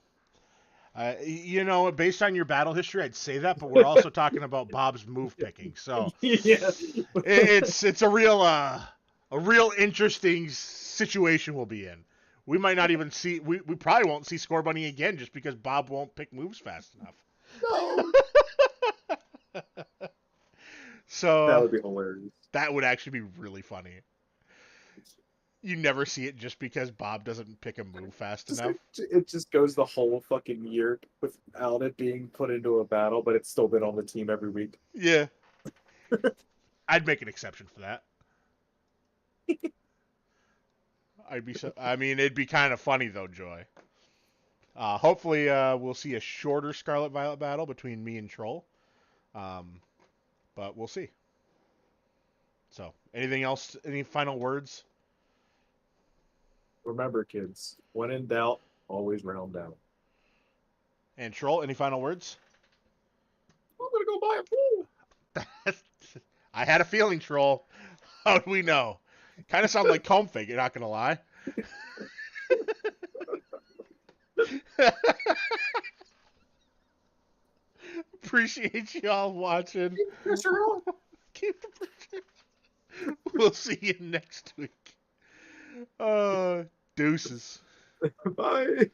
Based on your battle history, I'd say that, but we're also talking about Bob's move picking. So Yeah. it's a real interesting situation we'll be in. We might not even see. We probably won't see Score Bunny again just because Bob won't pick moves fast enough. No. So That would be hilarious. That would actually be really funny. You never see it just because Bob doesn't pick a move fast enough. It just goes the whole fucking year without it being put into a battle, but it's still been on the team every week. Yeah. I'd make an exception for that. It'd be kind of funny though, Joy. Hopefully, we'll see a shorter Scarlet Violet battle between me and Troll. But we'll see. So, anything else? Any final words? Remember, kids, when in doubt, always round down. And Troll, any final words? I'm gonna go buy a pool. I had a feeling, Troll. How do we know? Kind of sound like Comfig, you're not gonna lie. Appreciate y'all watching. Keep the pressure. We'll see you next week. Deuces. Bye.